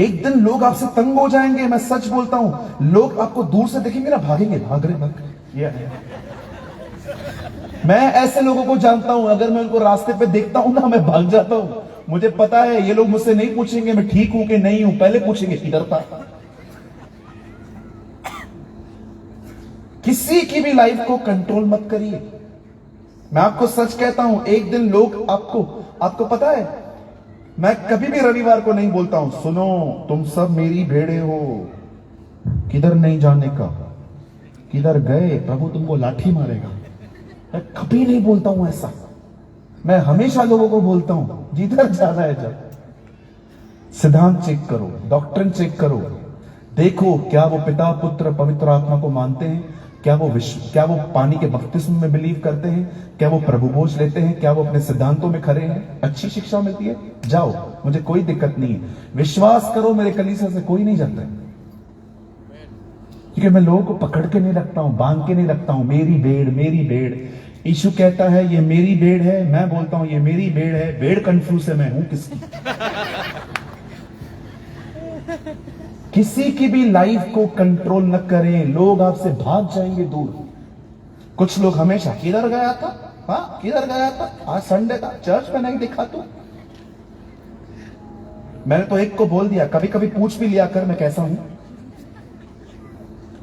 एक दिन लोग आपसे तंग हो जाएंगे, मैं सच बोलता हूं। लोग आपको दूर से देखेंगे ना, भागेंगे, भाग रहे। मैं ऐसे लोगों को जानता हूं, अगर मैं उनको रास्ते पे देखता हूं ना, मैं भाग जाता हूं। मुझे पता है ये लोग मुझसे नहीं पूछेंगे मैं ठीक हूं कि नहीं हूं, पहले पूछेंगे किधर था। किसी की भी लाइफ को कंट्रोल मत करिए। मैं आपको सच कहता हूं, एक दिन लोग आपको पता है, मैं कभी भी रविवार को नहीं बोलता हूं सुनो तुम सब मेरी भेड़े हो, किधर नहीं जाने का, किधर गए प्रभु तुमको लाठी मारेगा। मैं कभी नहीं बोलता हूं ऐसा। मैं हमेशा लोगों को बोलता हूं जिधर जाना है जब सिद्धांत चेक करो, डॉक्ट्रिन चेक करो, देखो क्या वो पिता पुत्र पवित्र आत्मा को मानते हैं, क्या वो पानी के बपतिस्म में बिलीव करते हैं, क्या वो प्रभु भोज लेते हैं, क्या वो अपने सिद्धांतों में खड़े हैं। अच्छी शिक्षा मिलती है, जाओ, मुझे कोई दिक्कत नहीं है। विश्वास करो मेरे कलीसिया से कोई नहीं जाता है, क्योंकि मैं लोगों को पकड़ के नहीं रखता हूं, बांध के नहीं रखता हूं। मेरी भेड़, मेरी भेड़। यीशु कहता है ये मेरी भेड़ है, मैं बोलता हूं ये मेरी भेड़ है। भेड़ कंफ्यूज है, मैं हूं किसकी? किसी की भी लाइफ को कंट्रोल न करें, लोग आपसे भाग जाएंगे दूर। कुछ लोग हमेशा किधर गया था, हाँ किधर गया था, आज संडे था, चर्च में नहीं दिखा तू। मैंने तो एक को बोल दिया, कभी कभी पूछ भी लिया कर मैं कैसा हूं।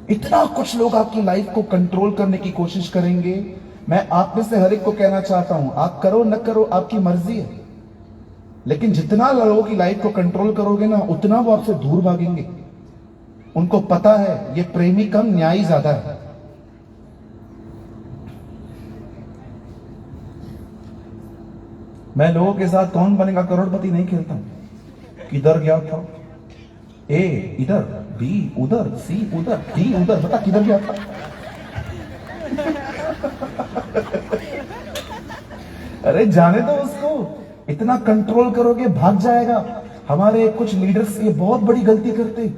इतना कुछ लोग आपकी लाइफ को कंट्रोल करने की कोशिश करेंगे। मैं आप में से हर एक को कहना चाहता हूं, आप करो न करो आपकी मर्जी है, लेकिन जितना लोगों की लाइफ को कंट्रोल करोगे ना, उतना वो आपसे दूर भागेंगे। उनको पता है ये प्रेमी कम न्यायी ज्यादा है। मैं लोगों के साथ कौन बनेगा करोड़पति नहीं खेलता हूं। किधर गया था, ए इधर, बी उधर, सी उधर, डी उधर, बता किधर गया था। अरे जाने दो उसको, इतना कंट्रोल करोगे भाग जाएगा। हमारे कुछ लीडर्स ये बहुत बड़ी गलती करते,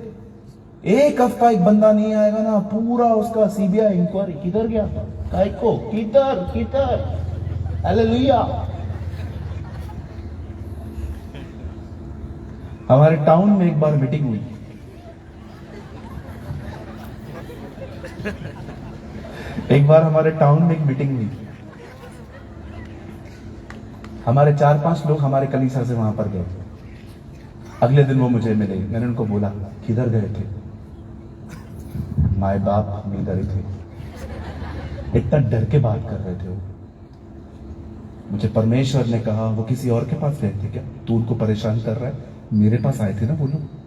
एक हफ्ता एक बंदा नहीं आएगा ना, पूरा उसका सीबीआई इंक्वायरी, किधर गया था, काय को, किधर किधर। हालेलुया। हमारे टाउन में एक बार मीटिंग हुई, एक बार हमारे टाउन में एक मीटिंग हुई। हमारे 4-5 लोग हमारे कलीसिया से वहां पर गए। अगले दिन वो मुझे मिले, मैंने उनको बोला किधर गए थे, माए बाप हम इधर ही थे। इतना डर के बात कर रहे थे वो। मुझे परमेश्वर ने कहा वो किसी और के पास गए थे क्या, तू उनको परेशान कर रहा है, मेरे पास आए थे ना वो लोग।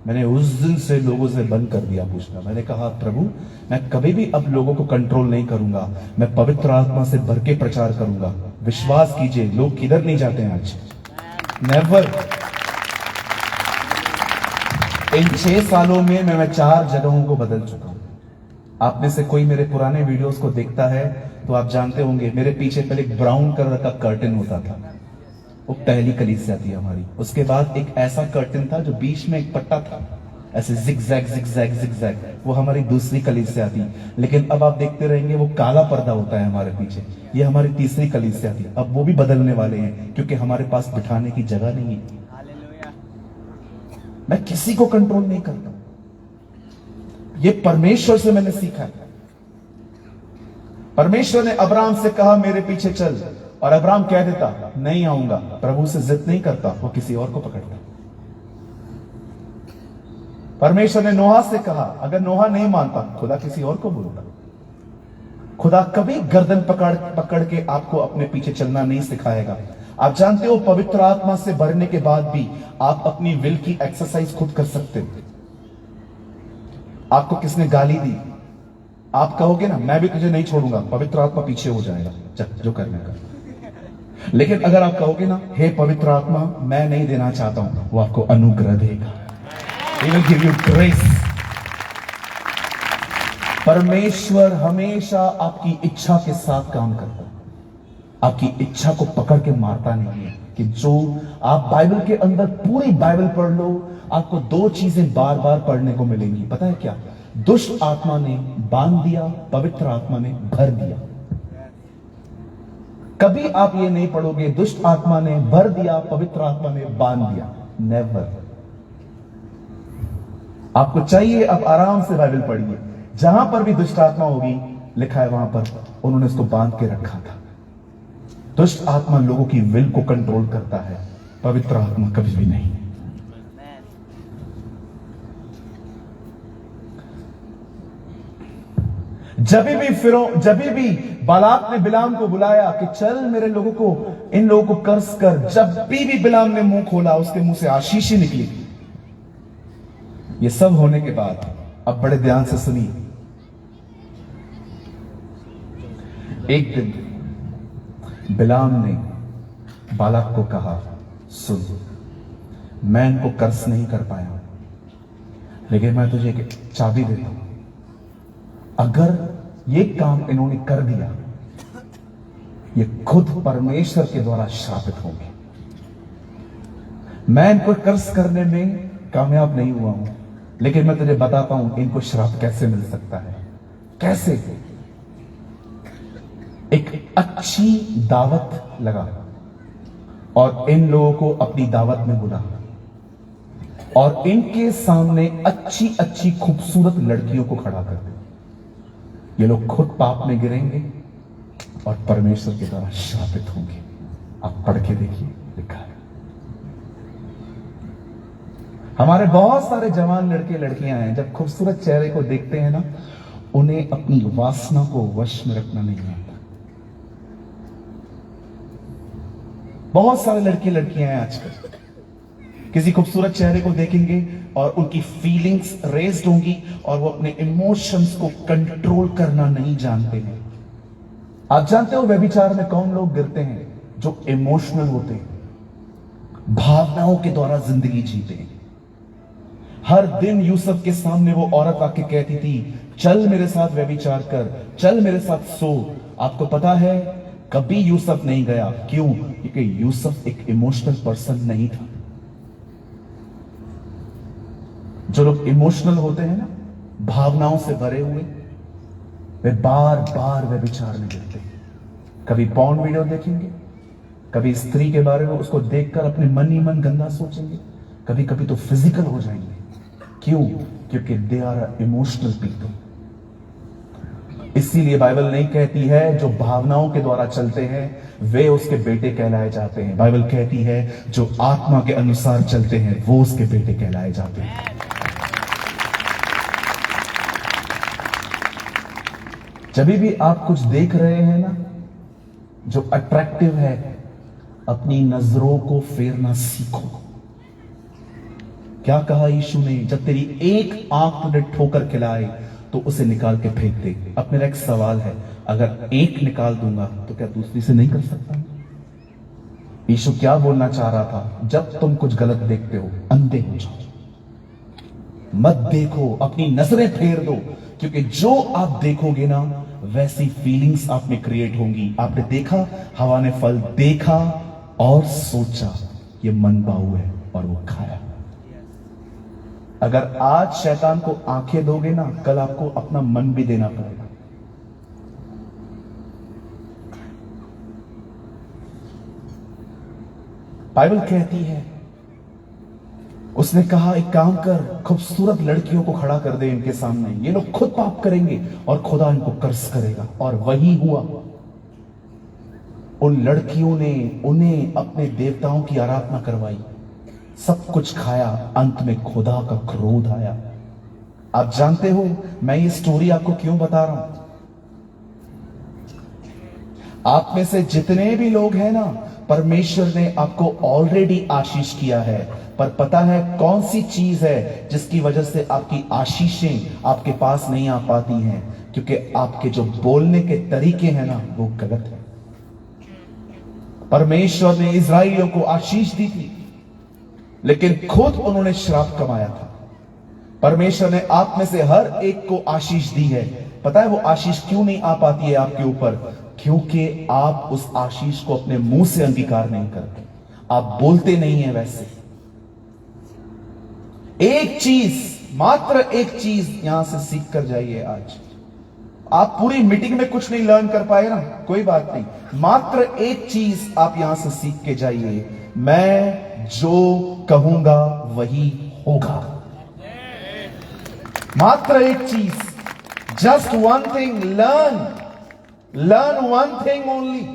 मैंने उस दिन से लोगों से बंद कर दिया पूछना। मैंने कहा प्रभु मैं कभी भी अब लोगों को कंट्रोल नहीं करूंगा, मैं पवित्र आत्मा से भर के प्रचार करूंगा। विश्वास कीजिए लोग किधर नहीं जाते हैं आज, नेवर। इन 6 सालों में मैं 4 जगहों को बदल चुका हूं। आप में से कोई मेरे पुराने वीडियोस को देखता है तो आप जानते होंगे मेरे पीछे पहले एक ब्राउन कलर का कर्टन होता था, वो पहली कलीसिया थी हमारी। उसके बाद एक ऐसा कर्टन था जो बीच में एक पट्टा था, ऐसे जिगजैग जिगजैग जिगजैग, वो हमारी दूसरी कलीसिया थी। लेकिन अब आप देखते रहेंगे वो काला पर्दा होता है हमारे पीछे, ये हमारी तीसरी कलीसिया थी। अब वो भी बदलने वाले हैं क्योंकि हमारे पास बिठाने की जगह नहीं है। मैं किसी को कंट्रोल नहीं करता, ये परमेश्वर से मैंने सीखा है। परमेश्वर ने अब्राहम से कहा मेरे पीछे चल, और अब्राहम कह देता नहीं आऊंगा, प्रभु से जिद नहीं करता, वो किसी और को पकड़ता। परमेश्वर ने नोहा से कहा, अगर नोहा नहीं मानता खुदा किसी और को बोलता। खुदा कभी गर्दन पकड़ के आपको अपने पीछे चलना नहीं सिखाएगा। आप जानते हो पवित्र आत्मा से भरने के बाद भी आप अपनी विल की एक्सरसाइज खुद कर सकते हो। आपको किसने गाली दी, आप कहोगे ना मैं भी तुझे नहीं छोड़ूंगा, पवित्र आत्मा पीछे हो जाएगा, चल जो करने का। लेकिन अगर आप कहोगे ना हे पवित्र आत्मा मैं नहीं देना चाहता हूं, वो आपको अनुग्रह देगा। He will give you grace। परमेश्वर हमेशा आपकी इच्छा के साथ काम करता है, आपकी इच्छा को पकड़ के मारता नहीं है। कि जो आप बाइबल के अंदर पूरी बाइबल पढ़ लो, आपको 2 चीजें बार बार पढ़ने को मिलेंगी, पता है क्या? दुष्ट आत्मा ने बांध दिया, पवित्र आत्मा ने भर दिया। कभी आप ये नहीं पढ़ोगे दुष्ट आत्मा ने भर दिया, पवित्र आत्मा ने बांध दिया, नेवर। आपको चाहिए आप आराम से बाइबल पढ़िए, जहां पर भी दुष्ट आत्मा होगी लिखा है वहां पर उन्होंने इसको बांध के रखा था। दुष्ट आत्मा लोगों की विल को कंट्रोल करता है, पवित्र आत्मा कभी भी नहीं। जब भी बालाक ने बिलाम को बुलाया कि चल मेरे लोगों को, इन लोगों को कर्स कर, जब भी बिलाम ने मुंह खोला उसके मुंह से आशीषें निकली। ये सब होने के बाद अब बड़े ध्यान से सुनिए, एक दिन बिलाम ने बालाक को कहा, सुन मैं इनको कर्स नहीं कर पाया, लेकिन मैं तुझे एक चाबी देता हूं, अगर ये काम इन्होंने कर दिया ये खुद परमेश्वर के द्वारा श्रापित होंगे। मैं इनको कर्स करने में कामयाब नहीं हुआ हूं, लेकिन मैं तुझे बताता हूं इनको श्राप कैसे मिल सकता है। कैसे? एक अच्छी दावत लगा और इन लोगों को अपनी दावत में बुला और इनके सामने अच्छी अच्छी खूबसूरत लड़कियों को खड़ा कर दे। ये लोग खुद पाप में गिरेंगे और परमेश्वर के द्वारा श्रापित होंगे। आप पढ़ के देखिए, लिखा है। हमारे बहुत सारे जवान लड़के लड़कियां हैं, जब खूबसूरत चेहरे को देखते हैं ना, उन्हें अपनी वासना को वश में रखना नहीं आता। बहुत सारे लड़के लड़कियां हैं आजकल, किसी खूबसूरत चेहरे को देखेंगे और उनकी फीलिंग्स रेज्ड होंगी और वो अपने इमोशंस को कंट्रोल करना नहीं जानते हैं। आप जानते हो व्यभिचार में कौन लोग गिरते हैं? जो इमोशनल होते हैं, भावनाओं के द्वारा जिंदगी जीते हैं। हर दिन यूसुफ के सामने वो औरत आके कहती थी, चल मेरे साथ व्यभिचार कर, चल मेरे साथ सो। आपको पता है कभी यूसुफ नहीं गया। क्यों? क्योंकि यूसुफ एक इमोशनल पर्सन नहीं था। जो लोग इमोशनल होते हैं ना, भावनाओं से भरे हुए, वे बार बार व्यभिचार में गिरते हैं। कभी पॉर्न वीडियो देखेंगे, कभी स्त्री के बारे में उसको देखकर अपने मन ही मन गंदा सोचेंगे, कभी कभी तो फिजिकल हो जाएंगे। क्यों? क्योंकि दे आर इमोशनल पीपल। इसीलिए बाइबल नहीं कहती है जो भावनाओं के द्वारा चलते हैं वे उसके बेटे कहलाए जाते हैं। बाइबल कहती है जो आत्मा के अनुसार चलते हैं वो उसके बेटे कहलाए जाते हैं। जब भी आप कुछ देख रहे हैं ना जो अट्रैक्टिव है, अपनी नजरों को फेरना सीखो। क्या कहा यीशु ने? जब तेरी एक आंख तुझे ठोकर खिलाए तो उसे निकाल के फेंक दे। अब मेरा एक सवाल है, अगर एक निकाल दूंगा तो क्या दूसरी से नहीं कर सकता? यीशु क्या बोलना चाह रहा था? जब तुम कुछ गलत देखते हो अंधे हो जाओ, मत देखो, अपनी नजरें फेर दो, क्योंकि जो आप देखोगे ना वैसी फीलिंग्स आप में क्रिएट होंगी। आपने देखा, हवा ने फल देखा और सोचा ये मन भाऊ है और वो खाया। अगर आज शैतान को आंखें दोगे ना, कल आपको अपना मन भी देना पड़ेगा। बाइबल कहती है, उसने कहा एक काम कर, खूबसूरत लड़कियों को खड़ा कर दे इनके सामने, ये लोग खुद पाप करेंगे और खुदा इनको कर्ज करेगा। और वही हुआ। उन लड़कियों ने उन्हें अपने देवताओं की आराधना करवाई, सब कुछ खाया, अंत में खुदा का क्रोध आया। आप जानते हो मैं ये स्टोरी आपको क्यों बता रहा हूं? आप में से जितने भी लोग हैं ना, परमेश्वर ने आपको ऑलरेडी आशीष किया है, पर पता है कौन सी चीज है जिसकी वजह से आपकी आशीषें आपके पास नहीं आ पाती हैं? क्योंकि आपके जो बोलने के तरीके हैं ना वो गलत है। परमेश्वर ने इस्राएलियों को आशीष दी थी, लेकिन खुद उन्होंने श्राप कमाया था। परमेश्वर ने आप में से हर एक को आशीष दी है। पता है वो आशीष क्यों नहीं आ पाती है आपके ऊपर? क्योंकि आप उस आशीष को अपने मुंह से अंगीकार नहीं करते, आप बोलते नहीं है वैसे। एक चीज, मात्र एक चीज यहां से सीख कर जाइए आज। आप पूरी मीटिंग में कुछ नहीं लर्न कर पाए ना, कोई बात नहीं, मात्र एक चीज आप यहां से सीख के जाइए, मैं जो कहूंगा वही होगा। मात्र एक चीज, just one thing, learn one thing only.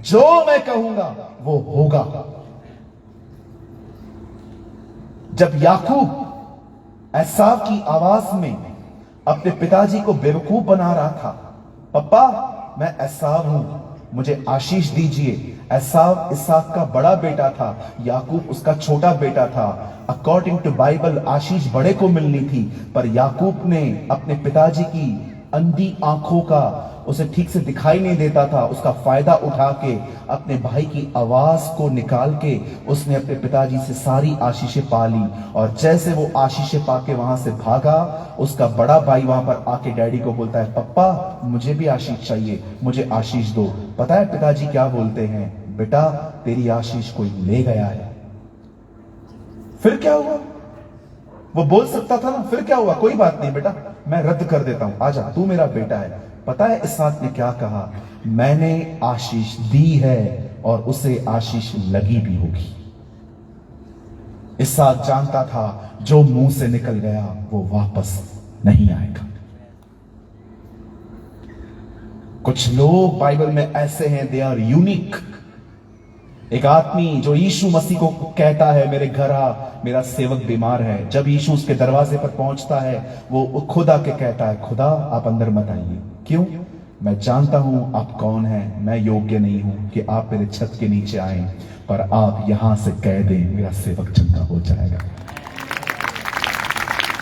जो मैं कहूंगा वो होगा। जब याकूब एसाव की आवाज में अपने पिताजी को बेवकूफ बना रहा था, पप्पा मैं एसाव हूं, मुझे आशीष दीजिए। एसाव इसहाक का बड़ा बेटा था, याकूब उसका छोटा बेटा था। अकॉर्डिंग टू बाइबल आशीष बड़े को मिलनी थी, पर याकूब ने अपने पिताजी की अंधी आंखों का, उसे ठीक से दिखाई नहीं देता था, उसका फायदा उठा के अपने भाई की आवाज को निकाल के उसने अपने पिताजी से सारी आशीषें पा ली। और जैसे वो आशीषें पाके वहां से भागा, उसका बड़ा भाई वहां पर आके डैडी को बोलता है, पप्पा मुझे भी आशीष चाहिए, मुझे आशीष दो। पता है पिताजी क्या बोलते हैं? बेटा तेरी आशीष कोई ले गया है। फिर क्या हुआ? वो बोल सकता था ना, फिर क्या हुआ, कोई बात नहीं बेटा मैं रद्द कर देता हूं, आजा तू मेरा बेटा है। पता है इसहाक ने क्या कहा? मैंने आशीष दी है और उसे आशीष लगी भी होगी। इसहाक जानता था जो मुंह से निकल गया वो वापस नहीं आएगा। कुछ लोग बाइबल में ऐसे हैं, दे आर यूनिक। एक आदमी जो यीशु मसीह को कहता है मेरे घर आ, मेरा सेवक बीमार है। जब यीशु उसके दरवाजे पर पहुंचता है, वो खुद आके कहता है, खुदा आप अंदर मत आइए। क्यों? मैं जानता हूं आप कौन हैं, मैं योग्य नहीं हूं कि आप मेरे छत के नीचे आए, पर आप यहां से कह दें मेरा सेवक चंगा हो जाएगा।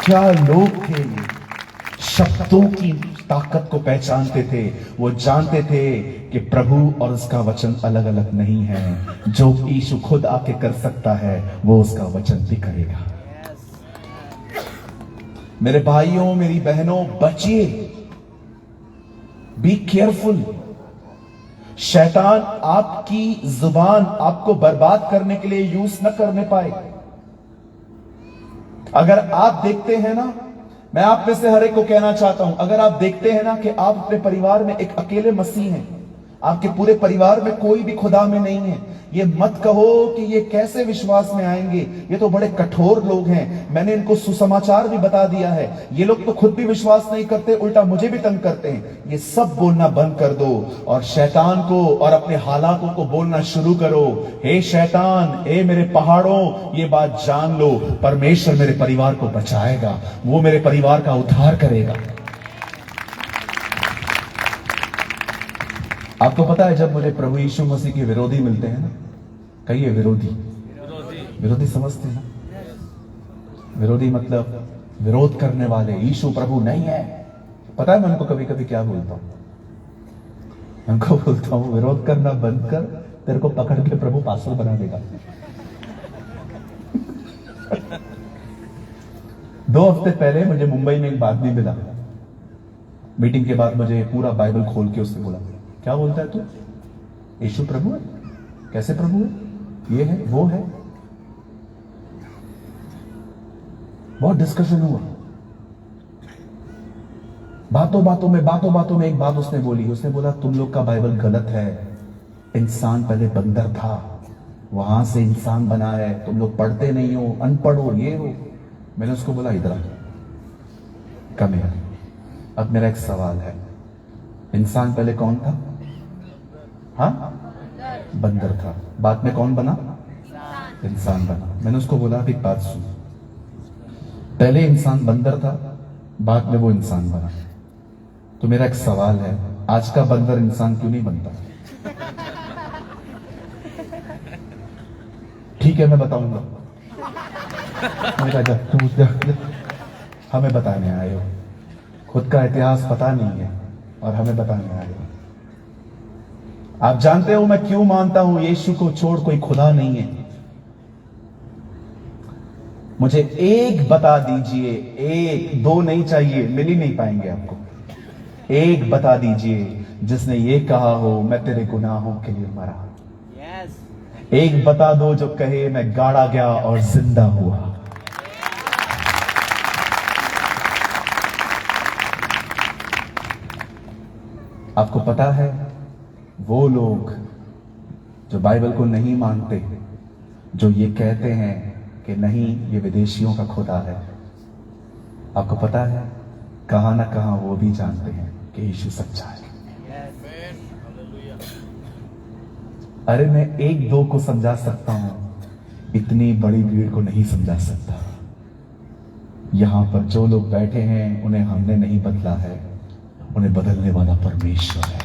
क्या लोग थे ये, शब्दों की ताकत को पहचानते थे। वो जानते थे कि प्रभु और उसका वचन अलग अलग नहीं है। जो यीशु खुद आके कर सकता है वो उसका वचन भी करेगा। मेरे भाइयों मेरी बहनों, बचिए, बी केयरफुल। शैतान आपकी जुबान आपको बर्बाद करने के लिए यूज न करने पाए। अगर आप देखते हैं ना, मैं आप में से हर एक को कहना चाहता हूं, अगर आप देखते हैं ना कि आप अपने परिवार में एक अकेले मसीह हैं, आपके पूरे परिवार में कोई भी खुदा में नहीं है, ये मत कहो कि ये कैसे विश्वास में आएंगे, ये तो बड़े कठोर लोग हैं। मैंने इनको सुसमाचार भी बता दिया है, ये लोग तो खुद भी विश्वास नहीं करते, उल्टा मुझे भी तंग करते हैं। ये सब बोलना बंद कर दो और शैतान को और अपने हालातों को बोलना शुरू करो, हे शैतान, हे मेरे पहाड़ों, ये बात जान लो, परमेश्वर मेरे परिवार को बचाएगा, वो मेरे परिवार का उद्धार करेगा। आपको पता है जब मुझे प्रभु यीशु मसीह के विरोधी मिलते हैं ना, कहिए विरोधी, विरोधी समझते हैं ना? विरोधी मतलब विरोध करने वाले, यीशु प्रभु नहीं है। पता है मैं उनको कभी कभी क्या बोलता हूं? उनको बोलता हूं विरोध करना बंद कर, तेरे को पकड़ के प्रभु पास्टर बना देगा। 2 हफ्ते पहले मुझे मुंबई में एक आदमी मिला। मीटिंग के बाद मुझे पूरा बाइबल खोल के उससे बोला, क्या बोलता है तू? यीशु प्रभु है? कैसे प्रभु है? ये है वो है। बहुत डिस्कशन हुआ, बातों बातों में एक बात उसने बोली। उसने बोला तुम लोग का बाइबल गलत है, इंसान पहले बंदर था, वहां से इंसान बना है, तुम लोग पढ़ते नहीं हो, अनपढ़ हो, ये हो। मैंने उसको बोला इधर आ, कम है। अब मेरा एक सवाल है, इंसान पहले कौन था? हाँ, बंदर था। बाद में कौन बना? इंसान बना। मैंने उसको बोला एक बात सुन, पहले इंसान बंदर था, बाद में वो इंसान बना। तो मेरा एक सवाल है, आज का बंदर इंसान क्यों नहीं बनता? ठीक है मैं बताऊंगा। हमें बताने आए हो, खुद का इतिहास पता नहीं है और हमें बताने आए हो। आप जानते हो मैं क्यों मानता हूं यीशु को छोड़ कोई खुदा नहीं है? मुझे एक बता दीजिए, एक, 2 नहीं चाहिए, मिल ही नहीं पाएंगे आपको। एक बता दीजिए जिसने ये कहा हो मैं तेरे गुनाहों के लिए मरा। एक बता दो जो कहे मैं गाड़ा गया और जिंदा हुआ। आपको पता है वो लोग जो बाइबल को नहीं मानते, जो ये कहते हैं कि नहीं ये विदेशियों का खुदा है, आपको पता है कहां ना कहां वो भी जानते हैं कि यीशु सच्चा है। अरे मैं एक दो को समझा सकता हूं, इतनी बड़ी भीड़ को नहीं समझा सकता। यहां पर जो लोग बैठे हैं उन्हें हमने नहीं बदला है, उन्हें बदलने वाला परमेश्वर है।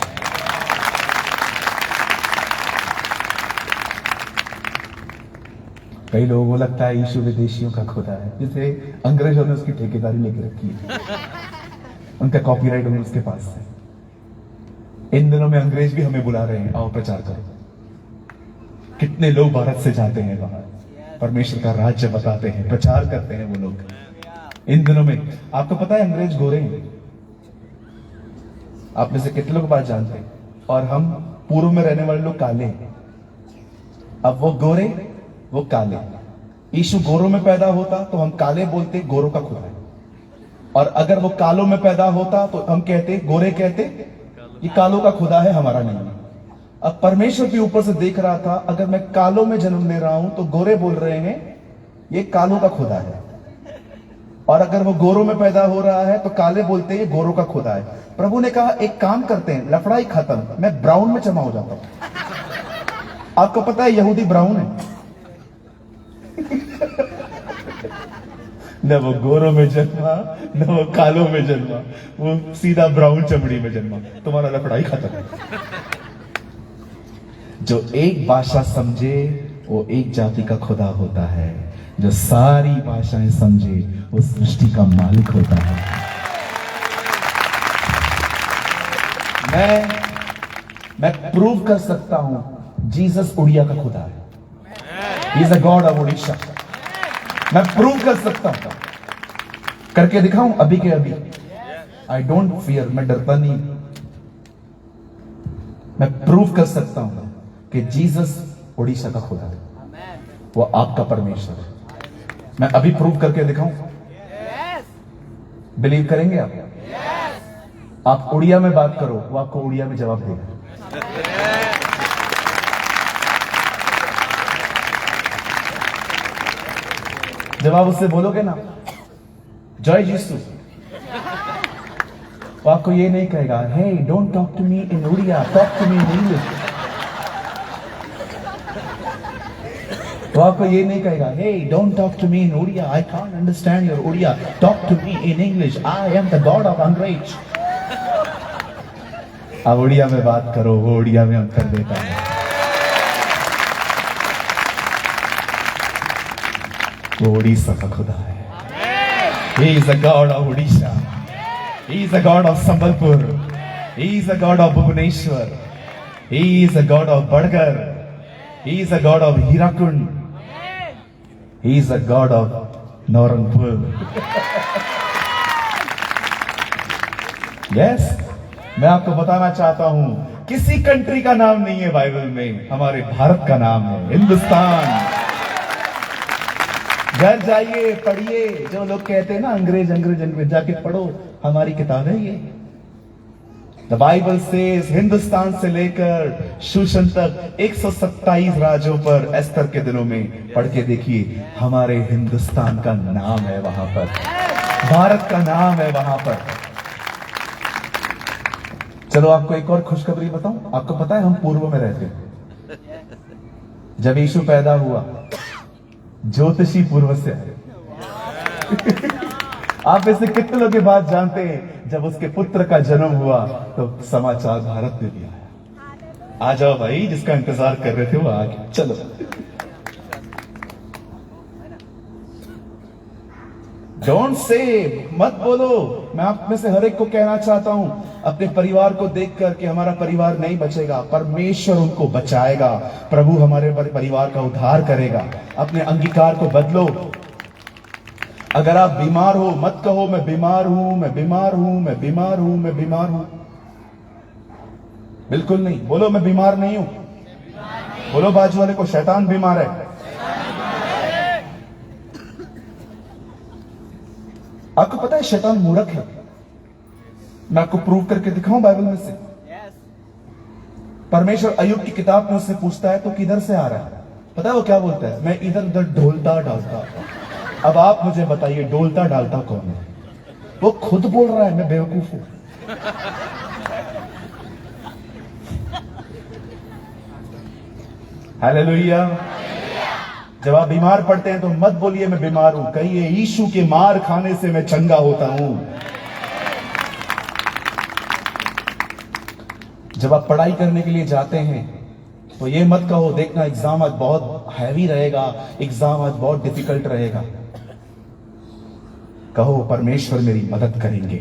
कई लोगों को लगता है यीशु विदेशियों का खुदा है, जैसे अंग्रेजों ने उसकी ठेकेदारी लेके रखी है, उनका कॉपीराइट उसके पास है। इन दिनों में अंग्रेज भी हमें बुला रहे हैं, आओ प्रचार करो। कितने लोग भारत से जाते हैं बाहर, परमेश्वर का राज्य बताते हैं, प्रचार करते हैं वो लोग। इन दिनों में आपको पता है अंग्रेज गोरे हैं, आप में से कितने लोग बात जानते हैं, और हम पूर्व में रहने वाले लोग काले हैं। अब वो गोरे वो काले, यीशु गोरों में पैदा होता तो हम काले बोलते गोरों का खुदा है, और अगर वो कालों में पैदा होता तो हम कहते, गोरे कहते ये कालों का खुदा है, हमारा नहीं है। अब परमेश्वर भी ऊपर से देख रहा था, अगर मैं कालों में जन्म ले रहा हूं तो गोरे बोल रहे हैं ये कालों का खुदा है, और अगर वो गोरों में पैदा हो रहा है तो काले बोलते हैं ये गोरों का खुदा है। प्रभु ने कहा एक काम करते हैं, लफड़ाई खत्म, मैं ब्राउन में जमा हो जाता हूं। आपको पता है यहूदी ब्राउन है न वो गोरों में जन्मा न वो कालों में जन्मा, वो सीधा ब्राउन चमड़ी में जन्मा। तुम्हारा लफड़ाई खत्म। जो एक भाषा समझे वो एक जाति का खुदा होता है, जो सारी भाषाएं समझे वो सृष्टि का मालिक होता है। मैं प्रूव कर सकता हूं जीसस उड़िया का खुदा है। He is a God of Orissa. मैं प्रूव कर सकता हूं, करके दिखाऊं अभी के अभी। आई डोंट फियर, मैं डरता नहीं। मैं प्रूव कर सकता हूं कि जीसस उड़ीसा का खुदा है, वो आपका परमेश्वर है। मैं अभी प्रूव करके दिखाऊं, बिलीव करेंगे आप? आप उड़िया में बात करो, वो आपको उड़िया में जवाब देगा। जब आप उससे बोलोगे ना जय यीशु, वो आपको ये नहीं कहेगा hey don't talk to me in Odia, talk to me in English. वो आपको ये नहीं कहेगा hey don't talk to me in Odia, I can't understand your Odia, talk to me in English, I am the God of अंग्रेज। आप उड़िया में बात करो, वो उड़िया में उत्तर देता है। वो उड़ीसा का खुदा है। He is the God of Odisha. He is the God of Sambalpur. He is the God of Bhubaneswar. He is the God of Badgar. He is the God of Hirakund. He is the God of Naranpur. Yes, मैं आपको बताना चाहता हूं, किसी country का नाम नहीं है बाइबल में, हमारे भारत का नाम है, हिंदुस्तान। घर जाइए पढ़िए, जो लोग कहते हैं ना अंग्रेज अंग्रेज अंग्रेज, जाके पढ़ो, हमारी किताब है ये। द बाइबल सेज हिंदुस्तान से लेकर शूशन तक 127 राज्यों पर एस्तर के दिनों में पढ़ के देखिए, हमारे हिंदुस्तान का नाम है वहां पर, भारत का नाम है वहां पर। चलो आपको एक और खुशखबरी बताऊं। आपको पता है हम पूर्व में रहते हैं, जब यीशु पैदा हुआ ज्योतिषी पूर्व से आए। आप ऐसे कितने लोग ये बात जानते हैं, जब उसके पुत्र का जन्म हुआ तो समाचार भारत में भी आया। आ जाओ भाई, जिसका इंतजार कर रहे थे वो आ गया। चलो डोंट से, मत बोलो। मैं आप में से हर एक को कहना चाहता हूं, अपने परिवार को देखकर कि हमारा परिवार नहीं बचेगा, परमेश्वर उनको बचाएगा। प्रभु हमारे परिवार का उद्धार करेगा। अपने अंगीकार को बदलो। अगर आप बीमार हो, मत कहो मैं बीमार हूं, मैं बीमार हूं, मैं बीमार हूं, मैं बीमार हूं। बिल्कुल नहीं, बोलो मैं बीमार नहीं हूं। बोलो बाजू वाले को शैतान बीमार है। आपको पता है शैतान मूर्ख है। मैं आपको प्रूव करके दिखाऊं बाइबल में से। परमेश्वर अय्यूब की किताब में उससे पूछता है तो किधर से आ रहा है? पता है वो क्या बोलता है? मैं इधर उधर डोलता डालता। अब आप मुझे बताइए डोलता डालता कौन है? वो खुद बोल रहा है मैं बेवकूफ हूं। हालेलुया। जब आप बीमार पड़ते हैं तो मत बोलिए मैं बीमार हूं, कहिए यीशु के मार खाने से मैं चंगा होता हूं। जब आप पढ़ाई करने के लिए जाते हैं तो ये मत कहो देखना एग्जाम आज बहुत हैवी रहेगा, एग्जाम आज बहुत डिफिकल्ट रहेगा। कहो परमेश्वर मेरी मदद करेंगे।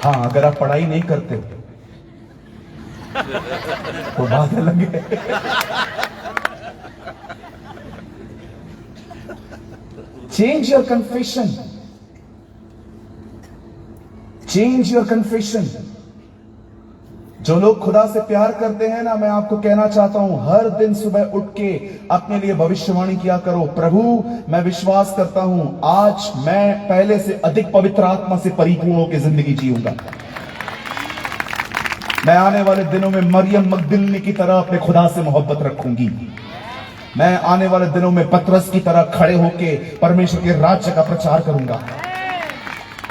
हाँ, अगर आप पढ़ाई नहीं करते हो तो बात अलग है। Change your confession, change your confession. जो लोग खुदा से प्यार करते हैं ना, मैं आपको कहना चाहता हूं हर दिन सुबह उठ के अपने लिए भविष्यवाणी किया करो, प्रभु मैं विश्वास करता हूं आज मैं पहले से अधिक पवित्र आत्मा से परिपूर्ण होकर जिंदगी जीऊंगा। मैं आने वाले दिनों में मरियम मगदलिनी की तरह अपने खुदा से मोहब्बत रखूंगी। मैं आने वाले दिनों में पतरस की तरह खड़े होके परमेश्वर के राज्य का प्रचार करूंगा।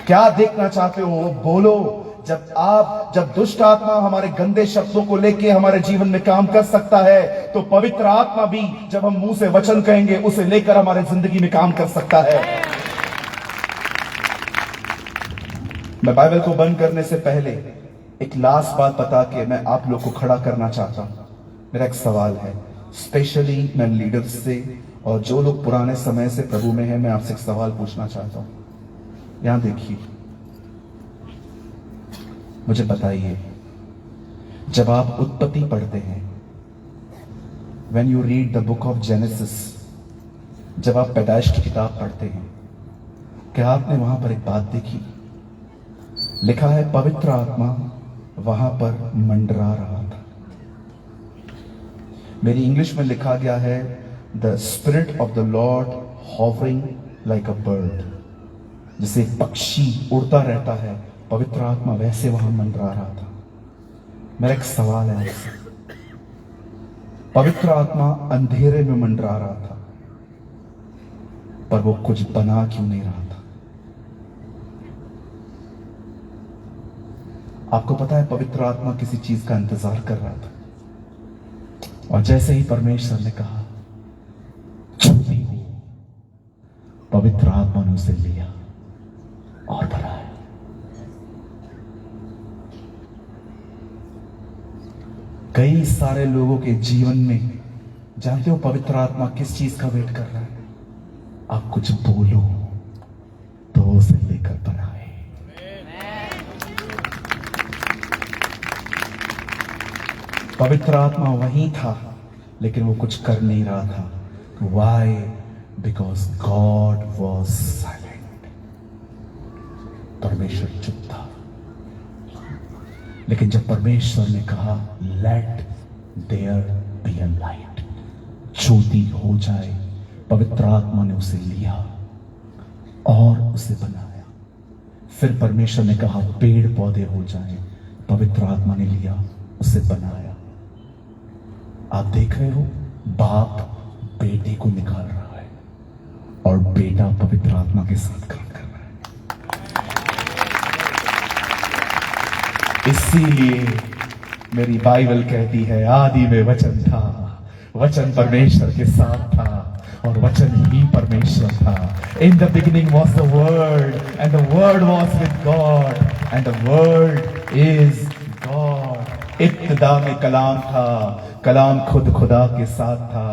क्या देखना चाहते हो बोलो। जब दुष्ट आत्मा हमारे गंदे शब्दों को लेके हमारे जीवन में काम कर सकता है, तो पवित्र आत्मा भी जब हम मुंह से वचन कहेंगे उसे लेकर हमारे जिंदगी में काम कर सकता है। मैं बाइबल को बंद करने से पहले एक लास्ट बात बता के मैं आप लोग को खड़ा करना चाहता हूं। मेरा एक सवाल है, स्पेशली मैं लीडर्स से और जो लोग पुराने समय से प्रभु में हैं, मैं आपसे एक सवाल पूछना चाहता हूं। यहां देखिए, मुझे बताइए, जब आप उत्पत्ति पढ़ते हैं, when you read the book of Genesis, जब आप पैदाइश की किताब पढ़ते हैं, क्या आपने वहां पर एक बात देखी? लिखा है पवित्र आत्मा वहां पर मंडरा रहा था। मेरी इंग्लिश में लिखा गया है the spirit of the Lord hovering like a bird. जैसे पक्षी उड़ता रहता है, पवित्र आत्मा वैसे वहां मंडरा रहा था। मेरा एक सवाल है आपसे, पवित्र आत्मा अंधेरे में मंडरा रहा था, पर वो कुछ बना क्यों नहीं रहा था? आपको पता है पवित्र आत्मा किसी चीज का इंतजार कर रहा था, और जैसे ही परमेश्वर ने कहा छुट्टी हो, पवित्र आत्मा ने उसे लिया और बनाया। कई सारे लोगों के जीवन में, जानते हो पवित्र आत्मा किस चीज का वेट कर रहा है? आप कुछ बोलो तो उसे लेकर बनाए। पवित्र आत्मा वहीं था, लेकिन वो कुछ कर नहीं रहा था। Why? Because God was silent. परमेश्वर चुप था। लेकिन जब परमेश्वर ने कहा Let there be a light, ज्योति हो जाए, पवित्र आत्मा ने उसे लिया और उसे बनाया। फिर परमेश्वर ने कहा पेड़ पौधे हो जाए, पवित्र आत्मा ने लिया, उसे बनाया। आप देख रहे हो, बाप बेटे को निकाल रहा है और बेटा पवित्र आत्मा के साथ काम कर रहा है। इसीलिए मेरी बाइबल कहती है आदि में वचन था, वचन परमेश्वर के साथ था और वचन ही परमेश्वर था। In the beginning was the word and the word was with God and the word is God. इब्तिदा में कलाम था, कलाम खुद खुदा के साथ था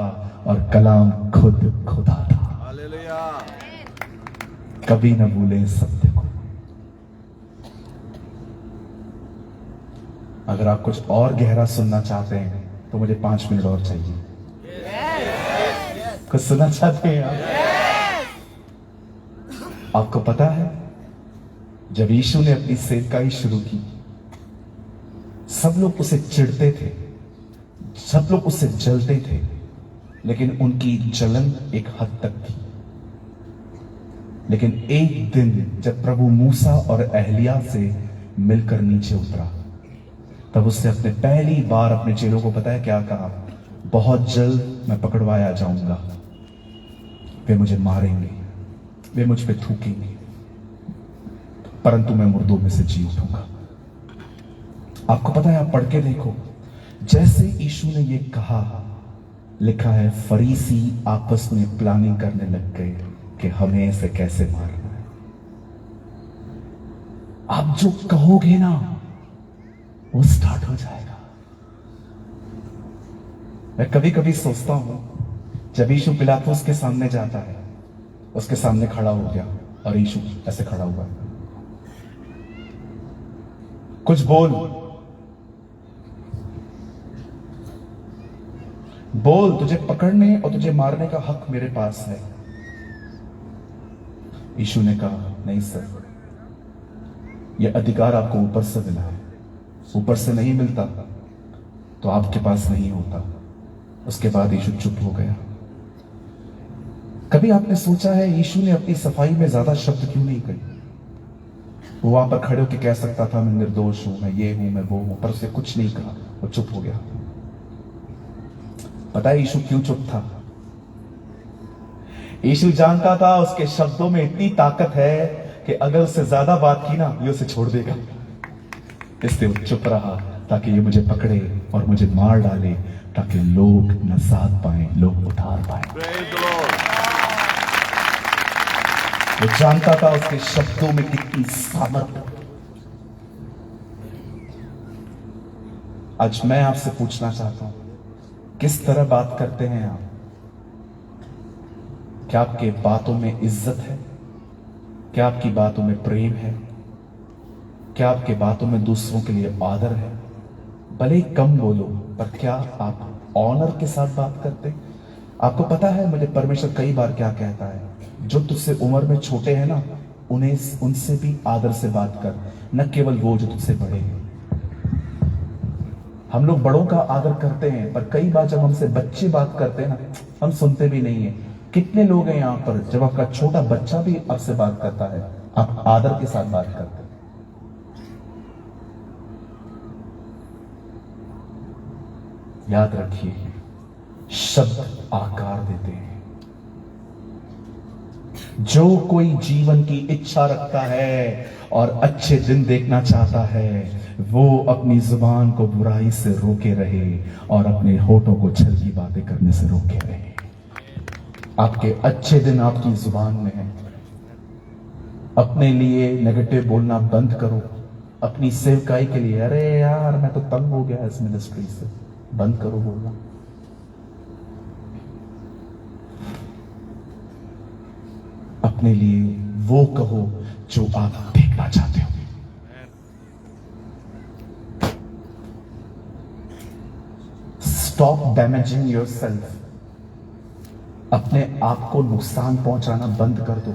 और कलाम खुद खुदा था। हालेलुया। कभी न भूलें सत्य को। अगर आप कुछ और गहरा सुनना चाहते हैं तो मुझे 5 मिनट और चाहिए। कुछ सुनना चाहते हैं आप? आपको पता है जब यीशु ने अपनी सेवकाई शुरू की, सब लोग उसे चिढ़ते थे, सब लोग उससे जलते थे, लेकिन उनकी जलन एक हद तक थी। लेकिन एक दिन जब प्रभु मूसा और एलिया से मिलकर नीचे उतरा, तब उसने अपने पहली बार अपने चेलों को पता है क्या कहा? बहुत जल्द मैं पकड़वाया जाऊंगा, वे मुझे मारेंगे, वे मुझ पे थूकेंगे, परंतु मैं मुर्दों में से जी उठूंगा। आपको पता है, आप पढ़ के देखो, जैसे यीशु ने ये कहा, लिखा है फरीसी आपस में प्लानिंग करने लग गए कि हमें इसे कैसे मारना है। आप जो कहोगे ना वो स्टार्ट हो जाएगा। मैं कभी कभी सोचता हूं, जब यीशु पिलातुस के सामने जाता है, उसके सामने खड़ा हो गया और यीशु ऐसे खड़ा हुआ है, कुछ बोल बोल, तुझे पकड़ने और तुझे मारने का हक मेरे पास है। यीशु ने कहा नहीं सर, यह अधिकार आपको ऊपर से मिला है, ऊपर से नहीं मिलता तो आपके पास नहीं होता। उसके बाद यीशु चुप हो गया। कभी आपने सोचा है यीशु ने अपनी सफाई में ज्यादा शब्द क्यों नहीं कहे? वो वहां पर खड़े होकर कह सकता था मैं निर्दोष हूं, मैं ये हूं, मैं वो हूं, पर उसने कुछ नहीं कहा, वो चुप हो गया। पता है यीशु क्यों चुप था? यीशु जानता था उसके शब्दों में इतनी ताकत है कि अगर उससे ज्यादा बात की ना, ये उसे छोड़ देगा। इसलिए वो चुप रहा, ताकि ये मुझे पकड़े और मुझे मार डाले, ताकि लोग नजात पाए, लोग उधार पाए। वो जानता था उसके शब्दों में कितनी सामर्थ्य। आज मैं आपसे पूछना चाहता हूं, किस तरह बात करते हैं आप? क्या आपके बातों में इज्जत है? क्या आपकी बातों में प्रेम है? क्या आपके बातों में दूसरों के लिए आदर है? भले ही कम बोलो, पर क्या आप ऑनर के साथ बात करते? आपको पता है मुझे परमेश्वर कई बार क्या कहता है, जो तुझसे उम्र में छोटे हैं ना, उन्हें उनसे भी आदर से बात कर, न केवल वो जो तुझसे बड़े हैं। हम लोग बड़ों का आदर करते हैं, पर कई बार जब हमसे बच्चे बात करते हैं ना, हम सुनते भी नहीं है। कितने लोग हैं यहां पर, जब आपका छोटा बच्चा भी आपसे बात करता है, आप आदर के साथ बात करते हैं। याद रखिए, शब्द आकार देते हैं। जो कोई जीवन की इच्छा रखता है और अच्छे दिन देखना चाहता है, वो अपनी जुबान को बुराई से रोके रहे और अपने होठों को छल की बातें करने से रोके रहे। आपके अच्छे दिन आपकी जुबान में है। अपने लिए नेगेटिव बोलना बंद करो। अपनी सेवकाई के लिए, अरे यार मैं तो तंग हो गया इस मिनिस्ट्री से, बंद करो बोलना। अपने लिए वो कहो जो आप देखना चाहते हो। Stop damaging yourself. अपने आप को नुकसान पहुंचाना बंद कर दो।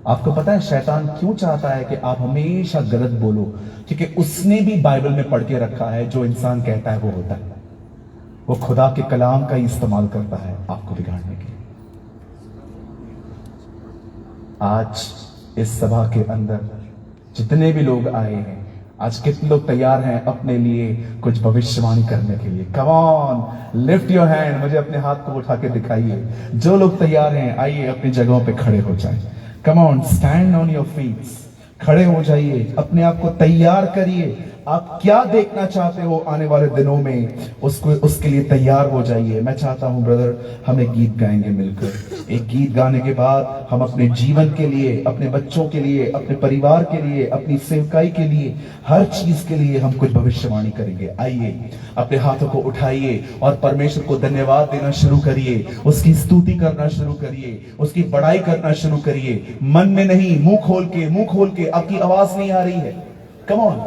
आपको पता है शैतान क्यों चाहता है कि आप हमेशा गलत बोलो? क्योंकि उसने भी बाइबल में पढ़ के रखा है, जो इंसान कहता है वो होता है। वो खुदा के कलाम का ही इस्तेमाल करता है आपको बिगाड़ने के लिए। आज इस सभा के अंदर जितने भी लोग आए हैं, आज कितने लोग तैयार हैं अपने लिए कुछ भविष्यवाणी करने के लिए? Come on, lift your hand. मुझे अपने हाथ को उठा के दिखाइए। जो लोग तैयार हैं, आइए अपनी जगहों पे खड़े हो जाएं। Come on, stand on your feets. खड़े हो जाइए, अपने आप को तैयार करिए। आप क्या देखना चाहते हो आने वाले दिनों में, उसके लिए तैयार हो जाइए। मैं चाहता हूं ब्रदर, हम एक गीत गाएंगे मिलकर। एक गीत गाने के बाद हम अपने जीवन के लिए, अपने बच्चों के लिए, अपने परिवार के लिए, अपनी सेवकाई के लिए, हर चीज के लिए हम कुछ भविष्यवाणी करेंगे। आइए, अपने हाथों को उठाइए और परमेश्वर को धन्यवाद देना शुरू करिए। उसकी स्तुति करना शुरू करिए, उसकी बड़ाई करना शुरू करिए। मन में नहीं, मुंह खोल के, मुंह खोल के। आपकी आवाज नहीं आ रही है? Come on,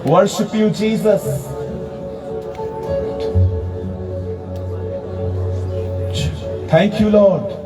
worship you, Jesus. Thank you, Lord.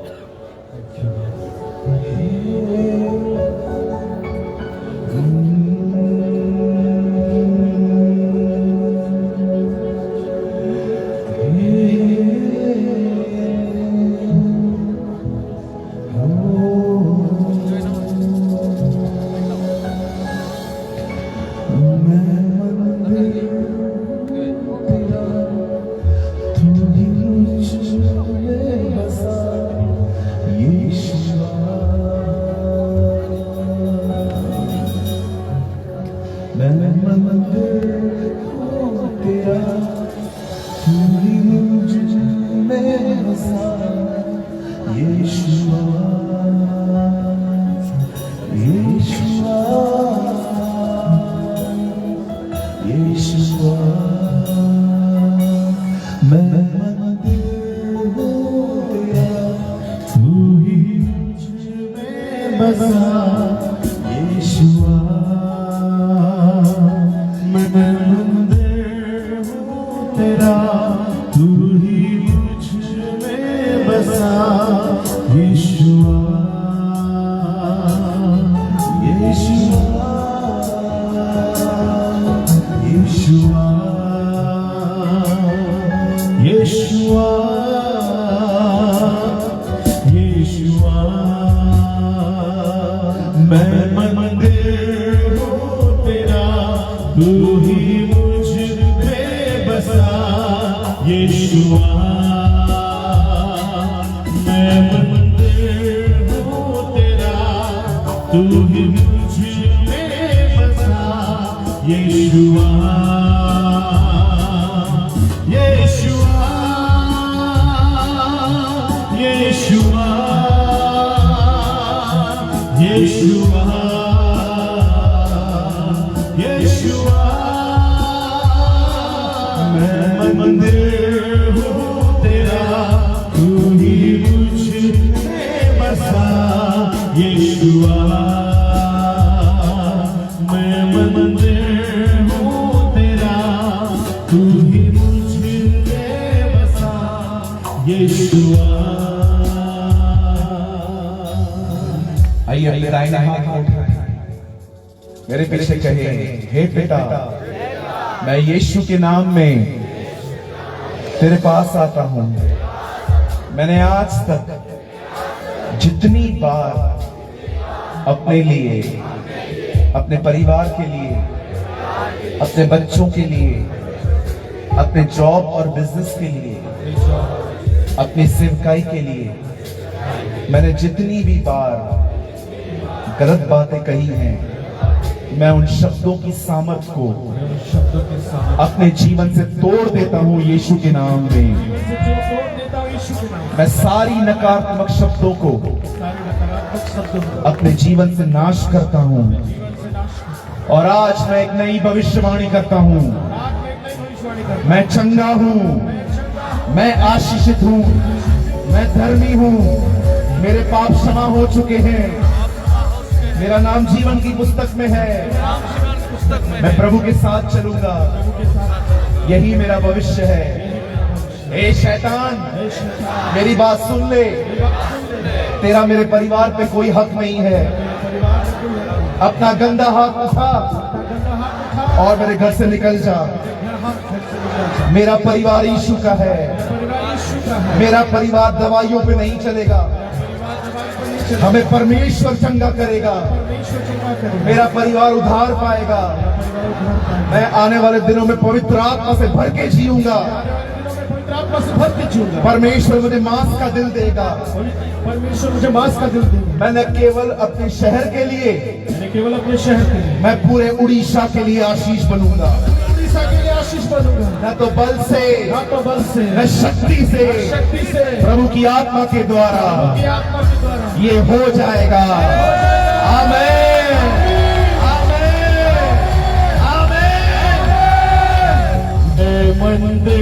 बसा यीशुआ मैं मंदिर हूँ तेरा तू ही मुझ में बसा यीशुआ यीशुआ यीशुआ यीशुआ यीशुआ मैं मंदिर हूँ तेरा तू ही मुझ पे बसा यीशुआ मैं मंदिर हूँ तेरा तू ही मुझ पे बसा यीशुआ यीशुआ यीशुआ यीशुआ यीशुआ मैं मंदिर हूँ तेरा तू ही मुझ में बसा यीशुआ मैं मंदिर हूँ तेरा तू ही मुझ में बसा यीशुआ आइए अपने दाहिने हाथ को उठाएं, मेरे पीछे कहे हे पिता मैं यीशु के नाम में तेरे पास आता हूं। मैंने आज तक जितनी बार अपने लिए, अपने परिवार के लिए, अपने बच्चों के लिए, अपने जॉब और बिजनेस के लिए, अपनी सेवकाई के लिए मैंने जितनी भी बार गलत बातें कही हैं, मैं उन शब्दों की सामर्थ को अपने जीवन से तोड़ देता हूं यीशु के नाम में। मैं सारी नकारात्मक शब्दों को अपने जीवन से नाश करता हूं और आज मैं एक नई भविष्यवाणी करता हूं। मैं चंगा हूं, मैं आशीषित हूं, मैं धर्मी हूं, मेरे पाप क्षमा हो चुके हैं, मेरा नाम जीवन की पुस्तक में है, मैं प्रभु के साथ चलूंगा, यही मेरा भविष्य है। ए शैतान मेरी बात सुन ले, तेरा मेरे परिवार पे कोई हक नहीं है। अपना गंदा हाथ उठा और मेरे घर से निकल जा। मेरा परिवार यीशु का है, मेरा परिवार दवाइयों पे नहीं चलेगा, हमें परमेश्वर चंगा करेगा, मेरा परिवार उद्धार पाएगा। मैं आने वाले दिनों में पवित्र आत्मा से भर के जीऊंगा, परमेश्वर मुझे मांस का दिल देगा, परमेश्वर मुझे मांस का दिल देगा। मैं न केवल अपने शहर के लिए, केवल अपने शहर के लिए, मैं पूरे उड़ीसा के लिए आशीष बनूंगा, उड़ीसा के लिए आशीष बनूंगा। न तो बल से, न तो बल से, न शक्ति से, शक्ति से, प्रभु की आत्मा के द्वारा, ये हो जाएगा। आमीन, आमीन, आमीन। मंदिर